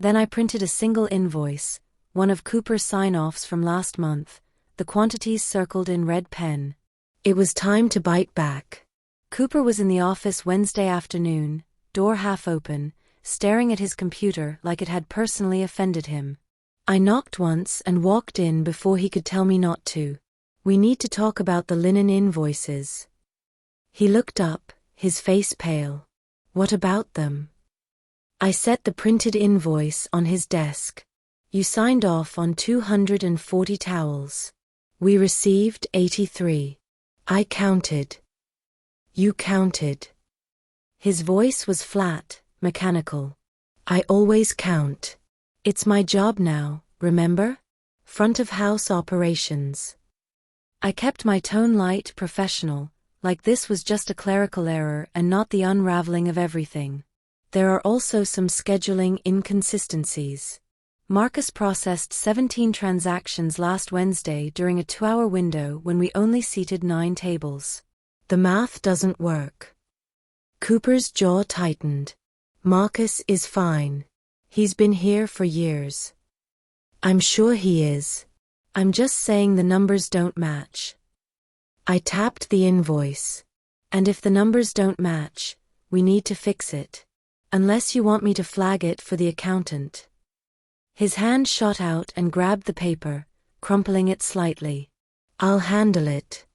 Then I printed a single invoice, one of Cooper's sign-offs from last month, the quantities circled in red pen. It was time to bite back. Cooper was in the office Wednesday afternoon, door half open, staring at his computer like it had personally offended him. I knocked once and walked in before he could tell me not to. "We need to talk about the linen invoices." He looked up, his face pale. "What about them?" I set the printed invoice on his desk. "You signed off on 240 towels. We received 83. I counted. You counted." His voice was flat, mechanical. "I always count. It's my job now, remember? Front of house operations." I kept my tone light, professional, like this was just a clerical error and not the unraveling of everything. There are also some scheduling inconsistencies. Marcus processed 17 transactions last Wednesday during a 2-hour window when we only seated 9 tables. The math doesn't work. Cooper's jaw tightened. "Marcus is fine. He's been here for years." "I'm sure he is. I'm just saying the numbers don't match." I tapped the invoice. "And if the numbers don't match, we need to fix it. Unless you want me to flag it for the accountant." His hand shot out and grabbed the paper, crumpling it slightly. "I'll handle it."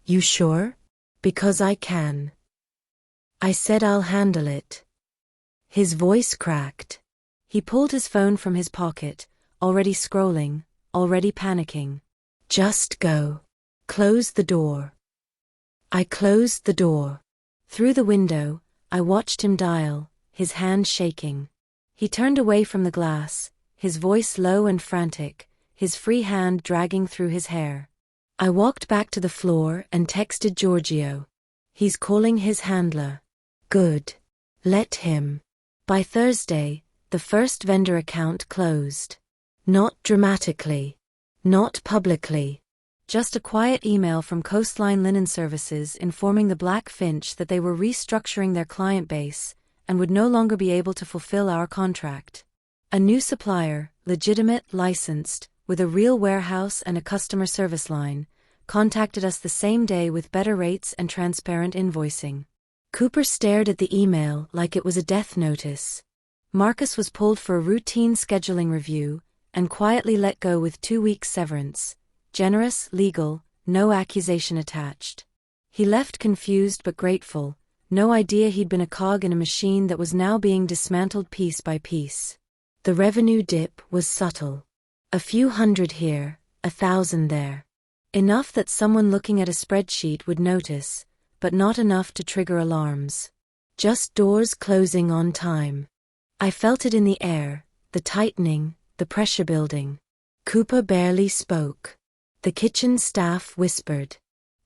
"You sure? Because I can." I said I'll handle it. His voice cracked. He pulled his phone from his pocket, already scrolling, already panicking. "Just go. Close the door." I closed the door. Through the window, I watched him dial, his hand shaking. He turned away from the glass, his voice low and frantic, his free hand dragging through his hair. I walked back to the floor and texted Giorgio. "He's calling his handler." "Good. Let him." By Thursday, the first vendor account closed. Not dramatically. Not publicly. Just a quiet email from Coastline Linen Services informing the Blackfinch that they were restructuring their client base and would no longer be able to fulfill our contract. A new supplier, legitimate, licensed, with a real warehouse and a customer service line, contacted us the same day with better rates and transparent invoicing. Cooper stared at the email like it was a death notice. Marcus was pulled for a routine scheduling review and quietly let go with 2 weeks severance. Generous, legal, no accusation attached. He left confused but grateful, no idea he'd been a cog in a machine that was now being dismantled piece by piece. The revenue dip was subtle. A few hundred here, 1,000 there. Enough that someone looking at a spreadsheet would notice, but not enough to trigger alarms. Just doors closing on time. I felt it in the air, the tightening, the pressure building. Cooper barely spoke. The kitchen staff whispered.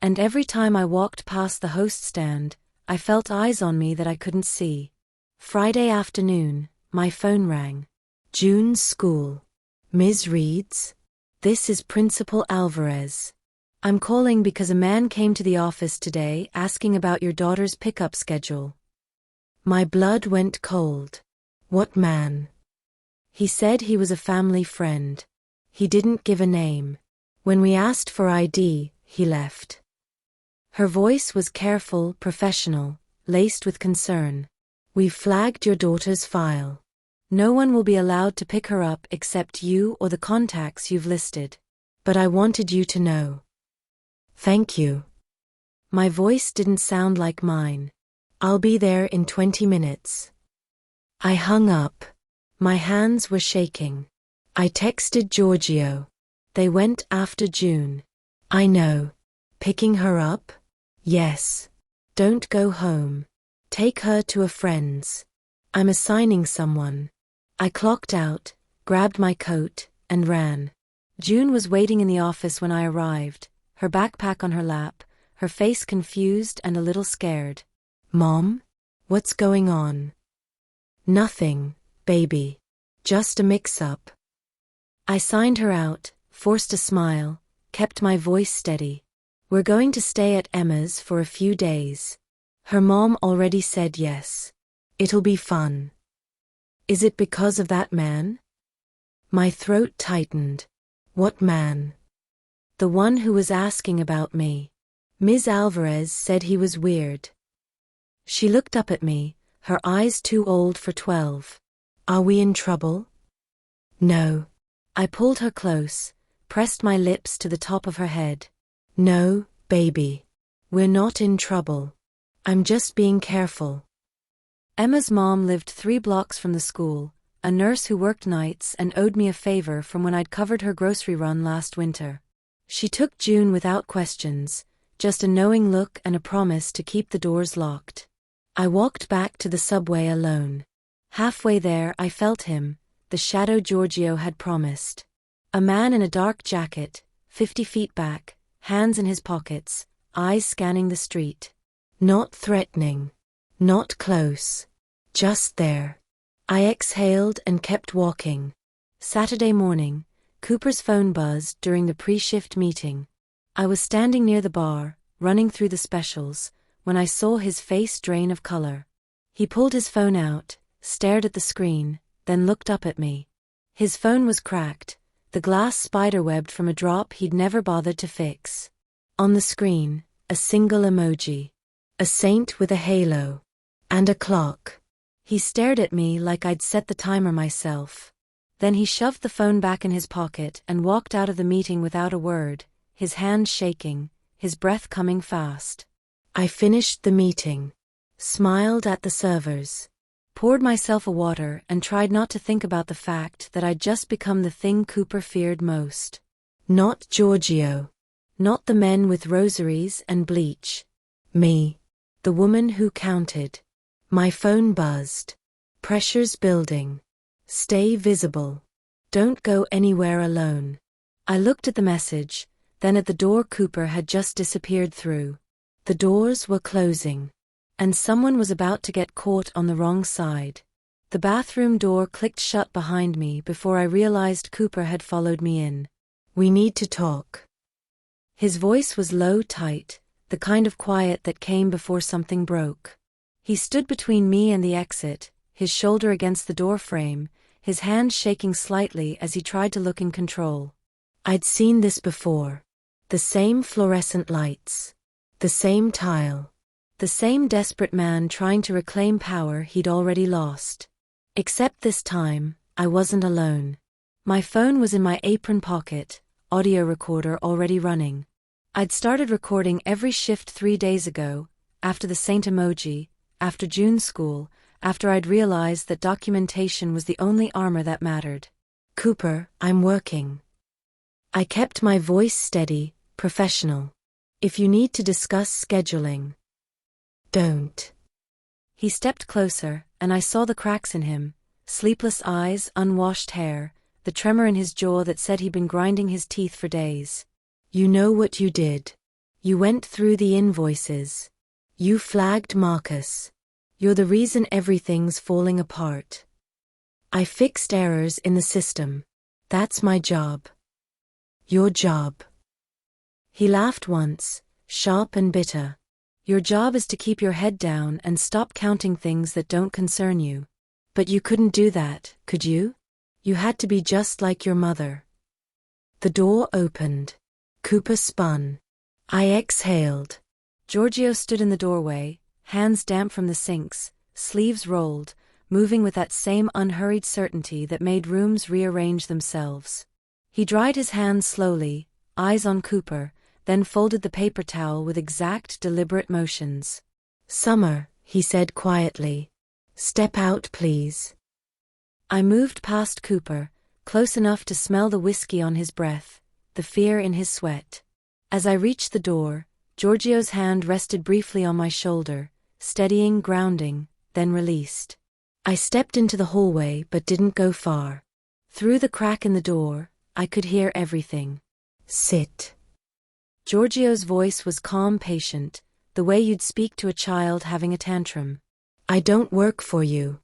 And every time I walked past the host stand, I felt eyes on me that I couldn't see. Friday afternoon, my phone rang. "June's school. Ms. Reed's? This is Principal Alvarez. I'm calling because a man came to the office today asking about your daughter's pickup schedule." My blood went cold. "What man?" "He said he was a family friend. He didn't give a name. When we asked for ID, he left." Her voice was careful, professional, laced with concern. "We've flagged your daughter's file. No one will be allowed to pick her up except you or the contacts you've listed. But I wanted you to know." "Thank you." My voice didn't sound like mine. "I'll be there in 20 minutes." I hung up. My hands were shaking. I texted Giorgio. "They went after June." "I know. Picking her up?" "Yes. Don't go home. Take her to a friend's. I'm assigning someone." I clocked out, grabbed my coat, and ran. June was waiting in the office when I arrived, her backpack on her lap, her face confused and a little scared. "Mom? What's going on?" Nothing, baby. Just a mix-up. I signed her out, forced a smile, kept my voice steady. We're going to stay at Emma's for a few days. Her mom already said yes. It'll be fun. Is it because of that man? My throat tightened. What man? The one who was asking about me. Ms. Alvarez said he was weird. She looked up at me, her eyes too old for 12. Are we in trouble? No. I pulled her close, pressed my lips to the top of her head. No, baby. We're not in trouble. I'm just being careful. Emma's mom lived 3 blocks from the school, a nurse who worked nights and owed me a favor from when I'd covered her grocery run last winter. She took June without questions, just a knowing look and a promise to keep the doors locked. I walked back to the subway alone. Halfway there I felt him, the shadow Giorgio had promised. A man in a dark jacket, 50 feet back, hands in his pockets, eyes scanning the street. Not threatening. Not close. Just there. I exhaled and kept walking. Saturday morning, Cooper's phone buzzed during the pre-shift meeting. I was standing near the bar, running through the specials, when I saw his face drain of color. He pulled his phone out, stared at the screen, then looked up at me. His phone was cracked, the glass spiderwebbed from a drop he'd never bothered to fix. On the screen, a single emoji. A saint with a halo. And a clock. He stared at me like I'd set the timer myself. Then he shoved the phone back in his pocket and walked out of the meeting without a word, his hand shaking, his breath coming fast. I finished the meeting. Smiled at the servers. Poured myself a water and tried not to think about the fact that I'd just become the thing Cooper feared most. Not Giorgio. Not the men with rosaries and bleach. Me. The woman who counted. My phone buzzed. Pressure's building. Stay visible. Don't go anywhere alone. I looked at the message, then at the door Cooper had just disappeared through. The doors were closing. And someone was about to get caught on the wrong side. The bathroom door clicked shut behind me before I realized Cooper had followed me in. We need to talk. His voice was low, tight, the kind of quiet that came before something broke. He stood between me and the exit, his shoulder against the door frame, his hand shaking slightly as he tried to look in control. I'd seen this before. The same fluorescent lights. The same tile. The same desperate man trying to reclaim power he'd already lost. Except this time, I wasn't alone. My phone was in my apron pocket, audio recorder already running. I'd started recording every shift 3 days ago, after the Saint emoji, after June's school, after I'd realized that documentation was the only armor that mattered. Cooper, I'm working. I kept my voice steady, professional. If you need to discuss scheduling. Don't. He stepped closer, and I saw the cracks in him, sleepless eyes, unwashed hair, the tremor in his jaw that said he'd been grinding his teeth for days. You know what you did. You went through the invoices. You flagged Marcus. You're the reason everything's falling apart. I fixed errors in the system. That's my job. Your job. He laughed once, sharp and bitter. Your job is to keep your head down and stop counting things that don't concern you. But you couldn't do that, could you? You had to be just like your mother. The door opened. Cooper spun. I exhaled. Giorgio stood in the doorway, hands damp from the sinks, sleeves rolled, moving with that same unhurried certainty that made rooms rearrange themselves. He dried his hands slowly, eyes on Cooper, then folded the paper towel with exact, deliberate motions. Summer, he said quietly. Step out, please. I moved past Cooper, close enough to smell the whiskey on his breath, the fear in his sweat. As I reached the door, Giorgio's hand rested briefly on my shoulder, steadying, grounding, then released. I stepped into the hallway but didn't go far. Through the crack in the door, I could hear everything. Sit. Giorgio's voice was calm, patient, the way you'd speak to a child having a tantrum. I don't work for you.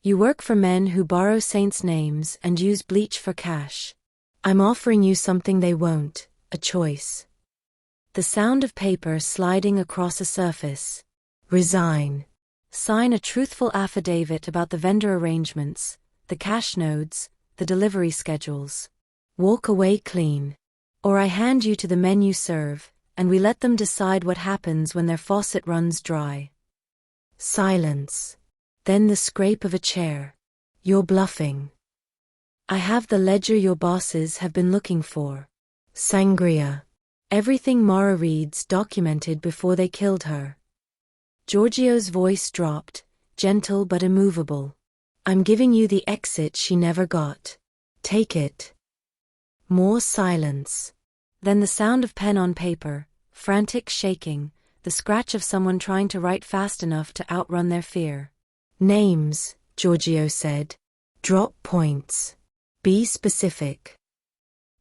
You work for men who borrow saints' names and use bleach for cash. I'm offering you something they won't, a choice. The sound of paper sliding across a surface. Resign. Sign a truthful affidavit about the vendor arrangements, the cash nodes, the delivery schedules. Walk away clean. Or I hand you to the men you serve, and we let them decide what happens when their faucet runs dry. Silence. Then the scrape of a chair. You're bluffing. I have the ledger your bosses have been looking for. Sangria. Everything Mara reads documented before they killed her. Giorgio's voice dropped, gentle but immovable. I'm giving you the exit she never got. Take it. More silence. Then the sound of pen on paper, frantic shaking, the scratch of someone trying to write fast enough to outrun their fear. Names, Giorgio said. Drop points. Be specific.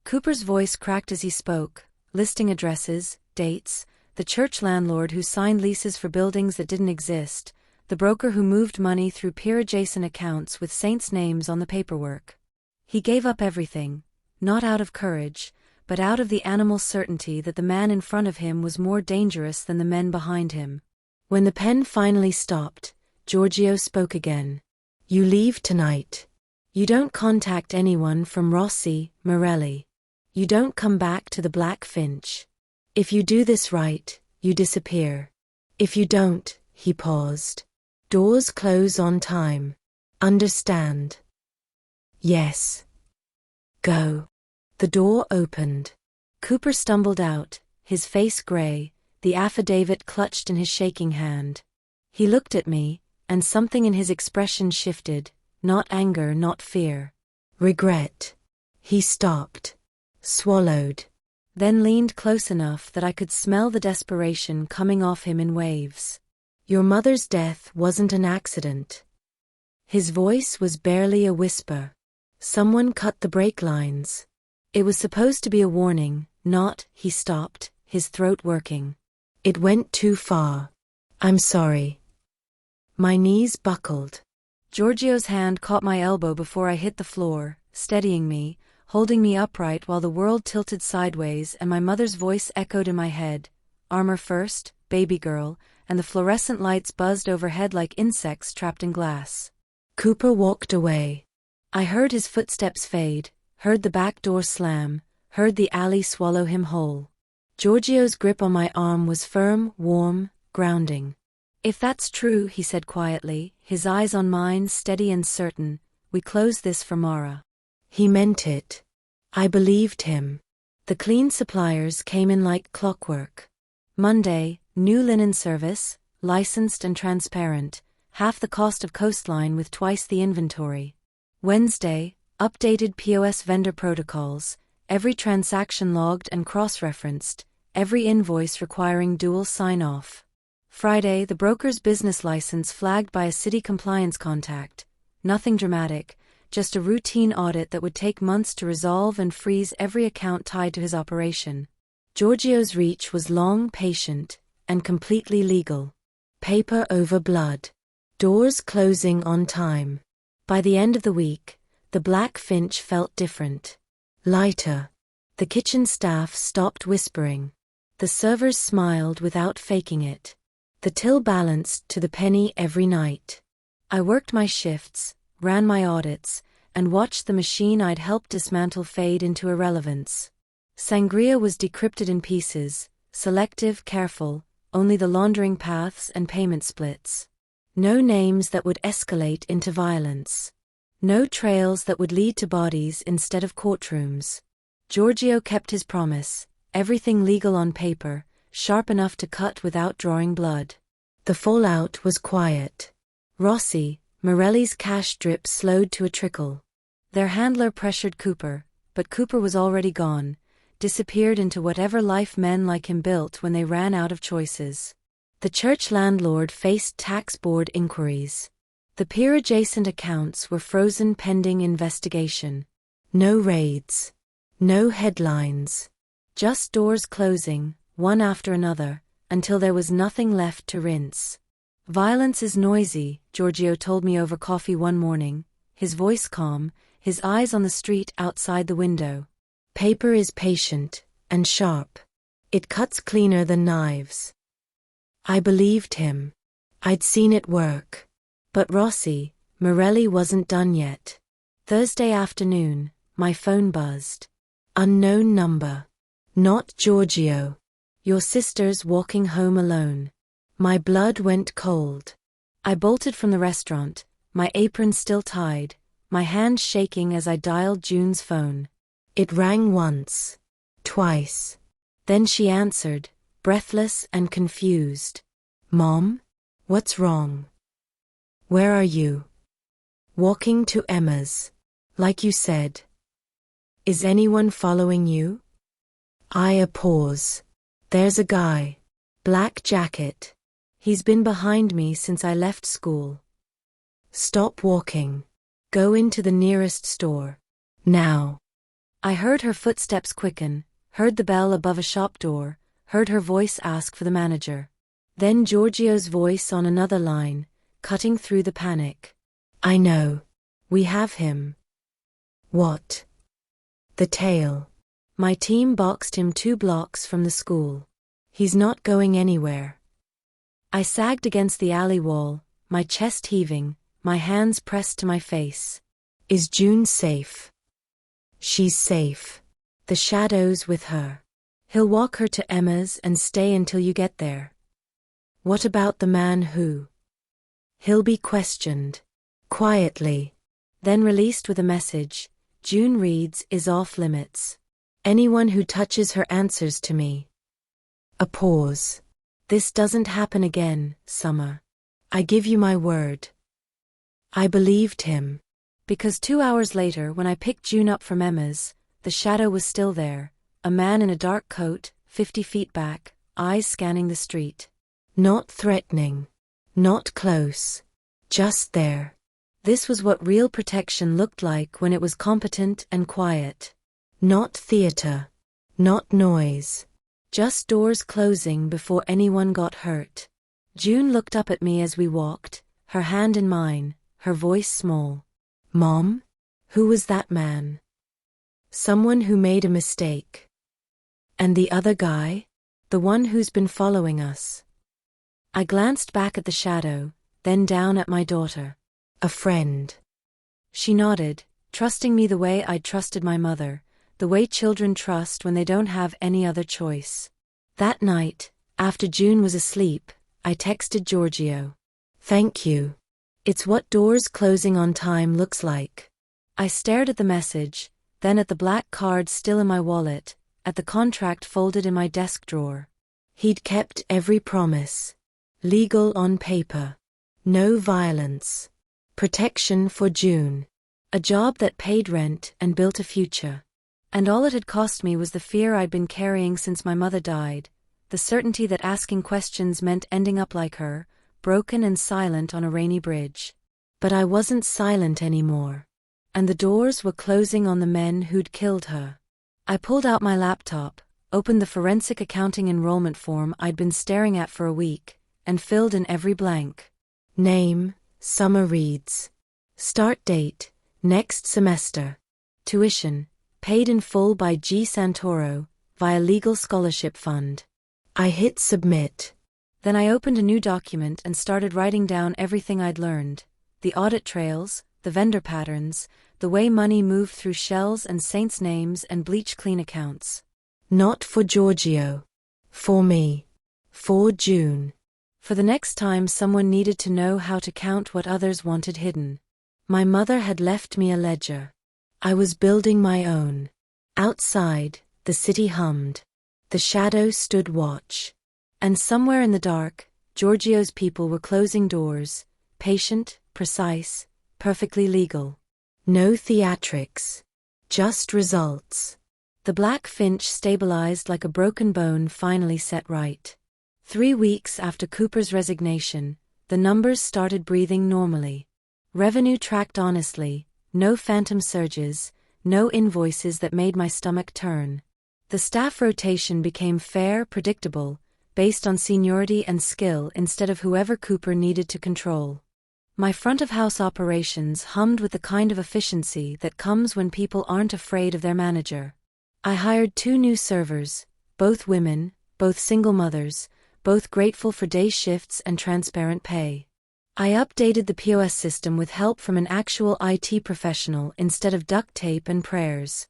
Cooper's voice cracked as he spoke, listing addresses, dates, the church landlord who signed leases for buildings that didn't exist, the broker who moved money through peer-adjacent accounts with saints' names on the paperwork. He gave up everything, not out of courage, but out of the animal certainty that the man in front of him was more dangerous than the men behind him. When the pen finally stopped, Giorgio spoke again. You leave tonight. You don't contact anyone from Rossi, Morelli. You don't come back to the Black Finch. If you do this right, you disappear. If you don't, he paused. Doors close on time. Understand? Yes. Go. The door opened. Cooper stumbled out, his face gray, the affidavit clutched in his shaking hand. He looked at me, and something in his expression shifted, not anger, not fear. Regret. He stopped. Swallowed. Then leaned close enough that I could smell the desperation coming off him in waves. Your mother's death wasn't an accident. His voice was barely a whisper. Someone cut the brake lines. It was supposed to be a warning, not, he stopped, his throat working. It went too far. I'm sorry. My knees buckled. Giorgio's hand caught my elbow before I hit the floor, steadying me, holding me upright while the world tilted sideways and my mother's voice echoed in my head. Armor first, baby girl, and the fluorescent lights buzzed overhead like insects trapped in glass. Cooper walked away. I heard his footsteps fade, heard the back door slam, heard the alley swallow him whole. Giorgio's grip on my arm was firm, warm, grounding. If that's true, he said quietly, his eyes on mine steady and certain, we close this for Mara. He meant it. I believed him. The clean suppliers came in like clockwork. Monday, new linen service, licensed and transparent, half the cost of Coastline with twice the inventory. Wednesday, updated POS vendor protocols, every transaction logged and cross-referenced, every invoice requiring dual sign-off. Friday, the broker's business license flagged by a city compliance contact. Nothing dramatic, just a routine audit that would take months to resolve and freeze every account tied to his operation. Giorgio's reach was long, patient, and completely legal. Paper over blood. Doors closing on time. By the end of the week, the Black Finch felt different. Lighter. The kitchen staff stopped whispering. The servers smiled without faking it. The till balanced to the penny every night. I worked my shifts, ran my audits, and watched the machine I'd helped dismantle fade into irrelevance. Sangria was decrypted in pieces, selective, careful, only the laundering paths and payment splits. No names that would escalate into violence. No trails that would lead to bodies instead of courtrooms. Giorgio kept his promise, everything legal on paper, sharp enough to cut without drawing blood. The fallout was quiet. Rossi, Morelli's cash drip slowed to a trickle. Their handler pressured Cooper, but Cooper was already gone, disappeared into whatever life men like him built when they ran out of choices. The church landlord faced tax board inquiries. The peer-adjacent accounts were frozen pending investigation. No raids. No headlines. Just doors closing, one after another, until there was nothing left to rinse. Violence is noisy, Giorgio told me over coffee one morning, his voice calm, his eyes on the street outside the window. Paper is patient and sharp. It cuts cleaner than knives. I believed him. I'd seen it work. But Rossi, Morelli wasn't done yet. Thursday afternoon, my phone buzzed. Unknown number. Not Giorgio. Your sister's walking home alone. My blood went cold. I bolted from the restaurant, my apron still tied, my hand shaking as I dialed June's phone. It rang once. Twice. Then she answered, breathless and confused. Mom? What's wrong? Where are you? Walking to Emma's. Like you said. Is anyone following you? A pause. There's a guy. Black jacket. He's been behind me since I left school. Stop walking. Go into the nearest store. Now. I heard her footsteps quicken, heard the bell above a shop door, heard her voice ask for the manager. Then Giorgio's voice on another line, cutting through the panic. I know. We have him. What? The tail. My team boxed him 2 blocks from the school. He's not going anywhere. I sagged against the alley wall, my chest heaving, my hands pressed to my face. Is June safe? She's safe. The shadow's with her. He'll walk her to Emma's and stay until you get there. What about the man who? He'll be questioned. Quietly. Then released with a message. June reads is off limits. Anyone who touches her answers to me. A pause. This doesn't happen again, Summer. I give you my word. I believed him. Because 2 hours later, when I picked June up from Emma's, the shadow was still there, a man in a dark coat, 50 feet back, eyes scanning the street. Not threatening. Not close. Just there. This was what real protection looked like when it was competent and quiet. Not theater. Not noise. Just doors closing before anyone got hurt. June looked up at me as we walked, her hand in mine, her voice small. Mom? Who was that man? Someone who made a mistake. And the other guy? The one who's been following us. I glanced back at the shadow, then down at my daughter. A friend. She nodded, trusting me the way I'd trusted my mother, the way children trust when they don't have any other choice. That night, after June was asleep, I texted Giorgio. Thank you. It's what doors closing on time looks like. I stared at the message, then at the black card still in my wallet, at the contract folded in my desk drawer. He'd kept every promise. Legal on paper. No violence. Protection for June. A job that paid rent and built a future. And all it had cost me was the fear I'd been carrying since my mother died, the certainty that asking questions meant ending up like her, broken and silent on a rainy bridge. But I wasn't silent anymore. And the doors were closing on the men who'd killed her. I pulled out my laptop, opened the forensic accounting enrollment form I'd been staring at for a week, and filled in every blank. Name, Summer Reads. Start date, next semester. Tuition, paid in full by G. Santoro, via Legal Scholarship Fund. I hit submit. Then I opened a new document and started writing down everything I'd learned. The audit trails, the vendor patterns, the way money moved through shells and saints' names and bleach-clean accounts. Not for Giorgio. For me. For June. For the next time someone needed to know how to count what others wanted hidden. My mother had left me a ledger. I was building my own. Outside, the city hummed. The shadow stood watch. And somewhere in the dark, Giorgio's people were closing doors, patient, precise, perfectly legal. No theatrics. Just results. The black finch stabilized like a broken bone finally set right. 3 weeks after Cooper's resignation, the numbers started breathing normally. Revenue tracked honestly, no phantom surges, no invoices that made my stomach turn. The staff rotation became fair, predictable, based on seniority and skill instead of whoever Cooper needed to control. My front-of-house operations hummed with the kind of efficiency that comes when people aren't afraid of their manager. I hired 2 new servers, both women, both single mothers, both grateful for day shifts and transparent pay. I updated the POS system with help from an actual IT professional instead of duct tape and prayers.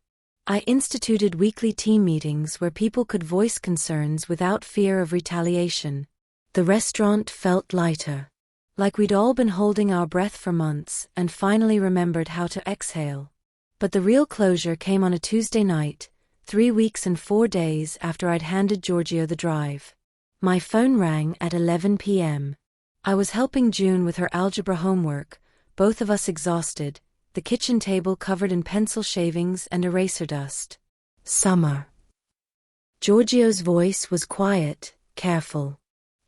I instituted weekly team meetings where people could voice concerns without fear of retaliation. The restaurant felt lighter, like we'd all been holding our breath for months and finally remembered how to exhale. But the real closure came on a Tuesday night, 3 weeks and 4 days after I'd handed Giorgio the drive. My phone rang at 11 p.m. I was helping June with her algebra homework, both of us exhausted, the kitchen table covered in pencil shavings and eraser dust. Summer. Giorgio's voice was quiet, careful.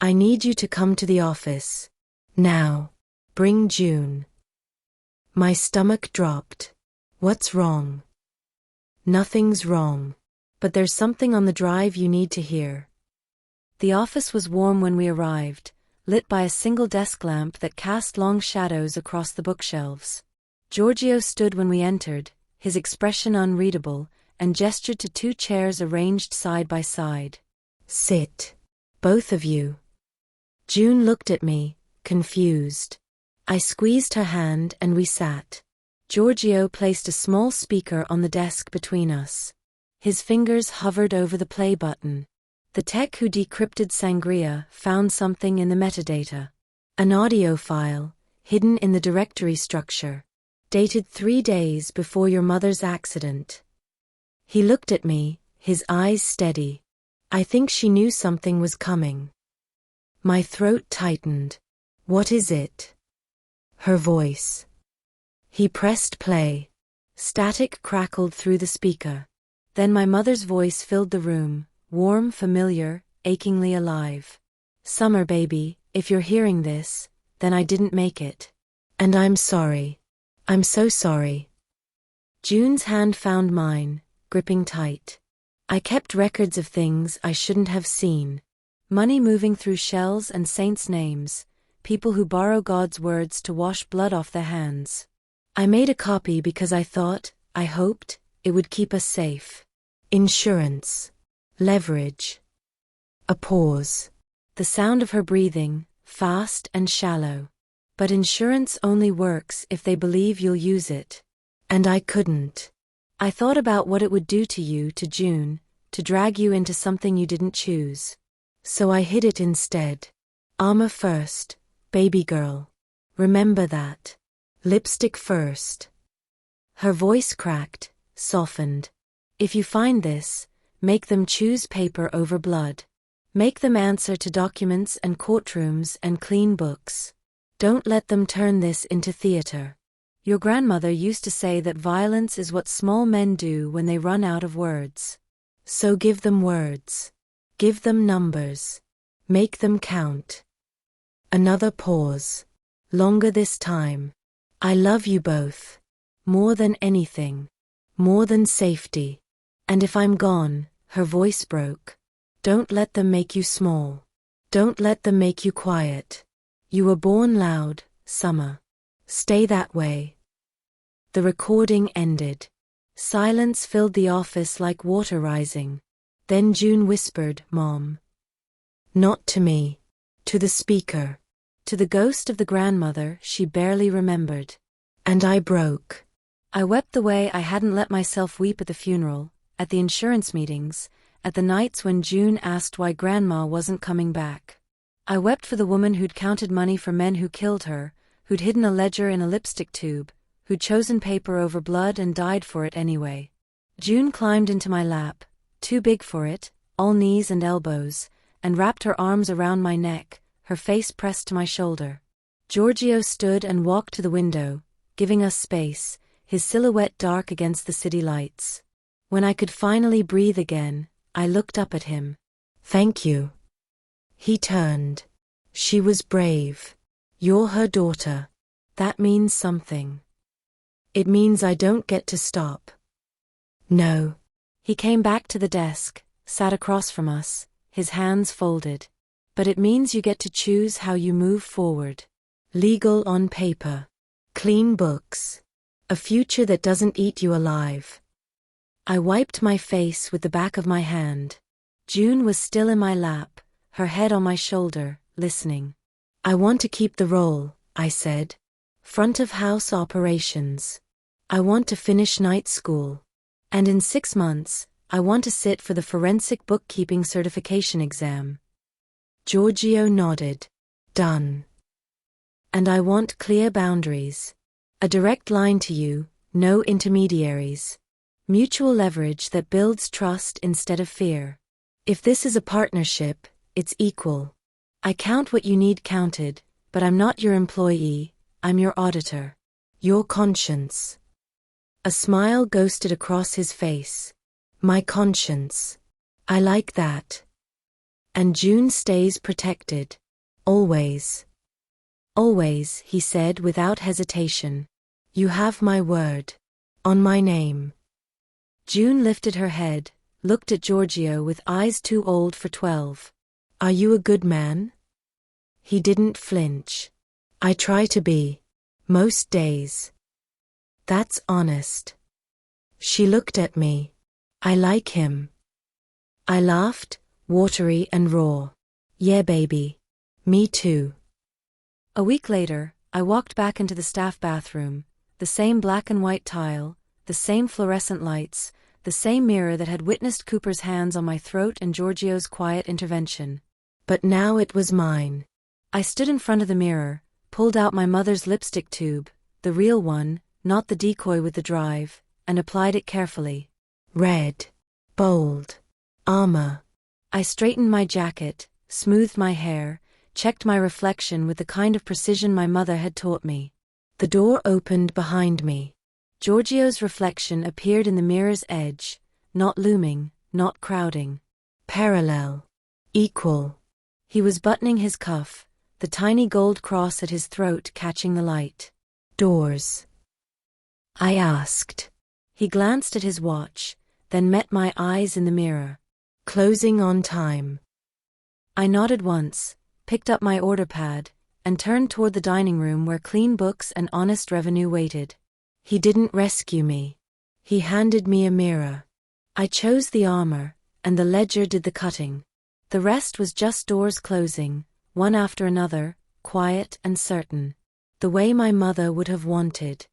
I need you to come to the office. Now. Bring June. My stomach dropped. What's wrong? Nothing's wrong. But there's something on the drive you need to hear. The office was warm when we arrived, lit by a single desk lamp that cast long shadows across the bookshelves. Giorgio stood when we entered, his expression unreadable, and gestured to 2 chairs arranged side by side. Sit. Both of you. June looked at me, confused. I squeezed her hand and we sat. Giorgio placed a small speaker on the desk between us. His fingers hovered over the play button. The tech who decrypted Sangria found something in the metadata. An audio file, hidden in the directory structure. Dated 3 days before your mother's accident. He looked at me, his eyes steady. I think she knew something was coming. My throat tightened. What is it? Her voice. He pressed play. Static crackled through the speaker. Then my mother's voice filled the room, warm, familiar, achingly alive. Summer baby, if you're hearing this, then I didn't make it. And I'm sorry. I'm so sorry. June's hand found mine, gripping tight. I kept records of things I shouldn't have seen. Money moving through shells and saints' names, people who borrow God's words to wash blood off their hands. I made a copy because I thought, I hoped, it would keep us safe. Insurance. Leverage. A pause. The sound of her breathing, fast and shallow. But insurance only works if they believe you'll use it. And I couldn't. I thought about what it would do to you, to June, to drag you into something you didn't choose. So I hid it instead. Armor first, baby girl. Remember that. Lipstick first. Her voice cracked, softened. If you find this, make them choose paper over blood. Make them answer to documents and courtrooms and clean books. Don't let them turn this into theater. Your grandmother used to say that violence is what small men do when they run out of words. So give them words. Give them numbers. Make them count. Another pause. Longer this time. I love you both. More than anything. More than safety. And if I'm gone, her voice broke. Don't let them make you small. Don't let them make you quiet. You were born loud, Summer. Stay that way. The recording ended. Silence filled the office like water rising. Then June whispered, Mom. Not to me. To the speaker. To the ghost of the grandmother she barely remembered. And I broke. I wept the way I hadn't let myself weep at the funeral, at the insurance meetings, at the nights when June asked why Grandma wasn't coming back. I wept for the woman who'd counted money for men who killed her, who'd hidden a ledger in a lipstick tube, who'd chosen paper over blood and died for it anyway. June climbed into my lap, too big for it, all knees and elbows, and wrapped her arms around my neck, her face pressed to my shoulder. Giorgio stood and walked to the window, giving us space, his silhouette dark against the city lights. When I could finally breathe again, I looked up at him. Thank you. He turned. She was brave. You're her daughter. That means something. It means I don't get to stop. No. He came back to the desk, sat across from us, his hands folded. But it means you get to choose how you move forward. Legal on paper. Clean books. A future that doesn't eat you alive. I wiped my face with the back of my hand. June was still in my lap, her head on my shoulder, listening. I want to keep the role, I said. Front of house operations. I want to finish night school. And in 6 months, I want to sit for the forensic bookkeeping certification exam. Giorgio nodded. Done. And I want clear boundaries. A direct line to you, no intermediaries. Mutual leverage that builds trust instead of fear. If this is a partnership, it's equal. I count what you need counted, but I'm not your employee, I'm your auditor. Your conscience. A smile ghosted across his face. My conscience. I like that. And June stays protected. Always. Always, he said without hesitation. You have my word. On my name. June lifted her head, looked at Giorgio with eyes too old for 12. Are you a good man? He didn't flinch. I try to be. Most days. That's honest. She looked at me. I like him. I laughed, watery and raw. Yeah, baby. Me too. A week later, I walked back into the staff bathroom, the same black and white tile, the same fluorescent lights, the same mirror that had witnessed Cooper's hands on my throat and Giorgio's quiet intervention. But now it was mine. I stood in front of the mirror, pulled out my mother's lipstick tube, the real one, not the decoy with the drive, and applied it carefully. Red. Bold. Armor. I straightened my jacket, smoothed my hair, checked my reflection with the kind of precision my mother had taught me. The door opened behind me. Giorgio's reflection appeared in the mirror's edge, not looming, not crowding. Parallel. Equal. He was buttoning his cuff, the tiny gold cross at his throat catching the light. Doors. I asked. He glanced at his watch, then met my eyes in the mirror. Closing on time. I nodded once, picked up my order pad, and turned toward the dining room where clean books and honest revenue waited. He didn't rescue me. He handed me a mirror. I chose the armor, and the ledger did the cutting. The rest was just doors closing, one after another, quiet and certain. The way my mother would have wanted.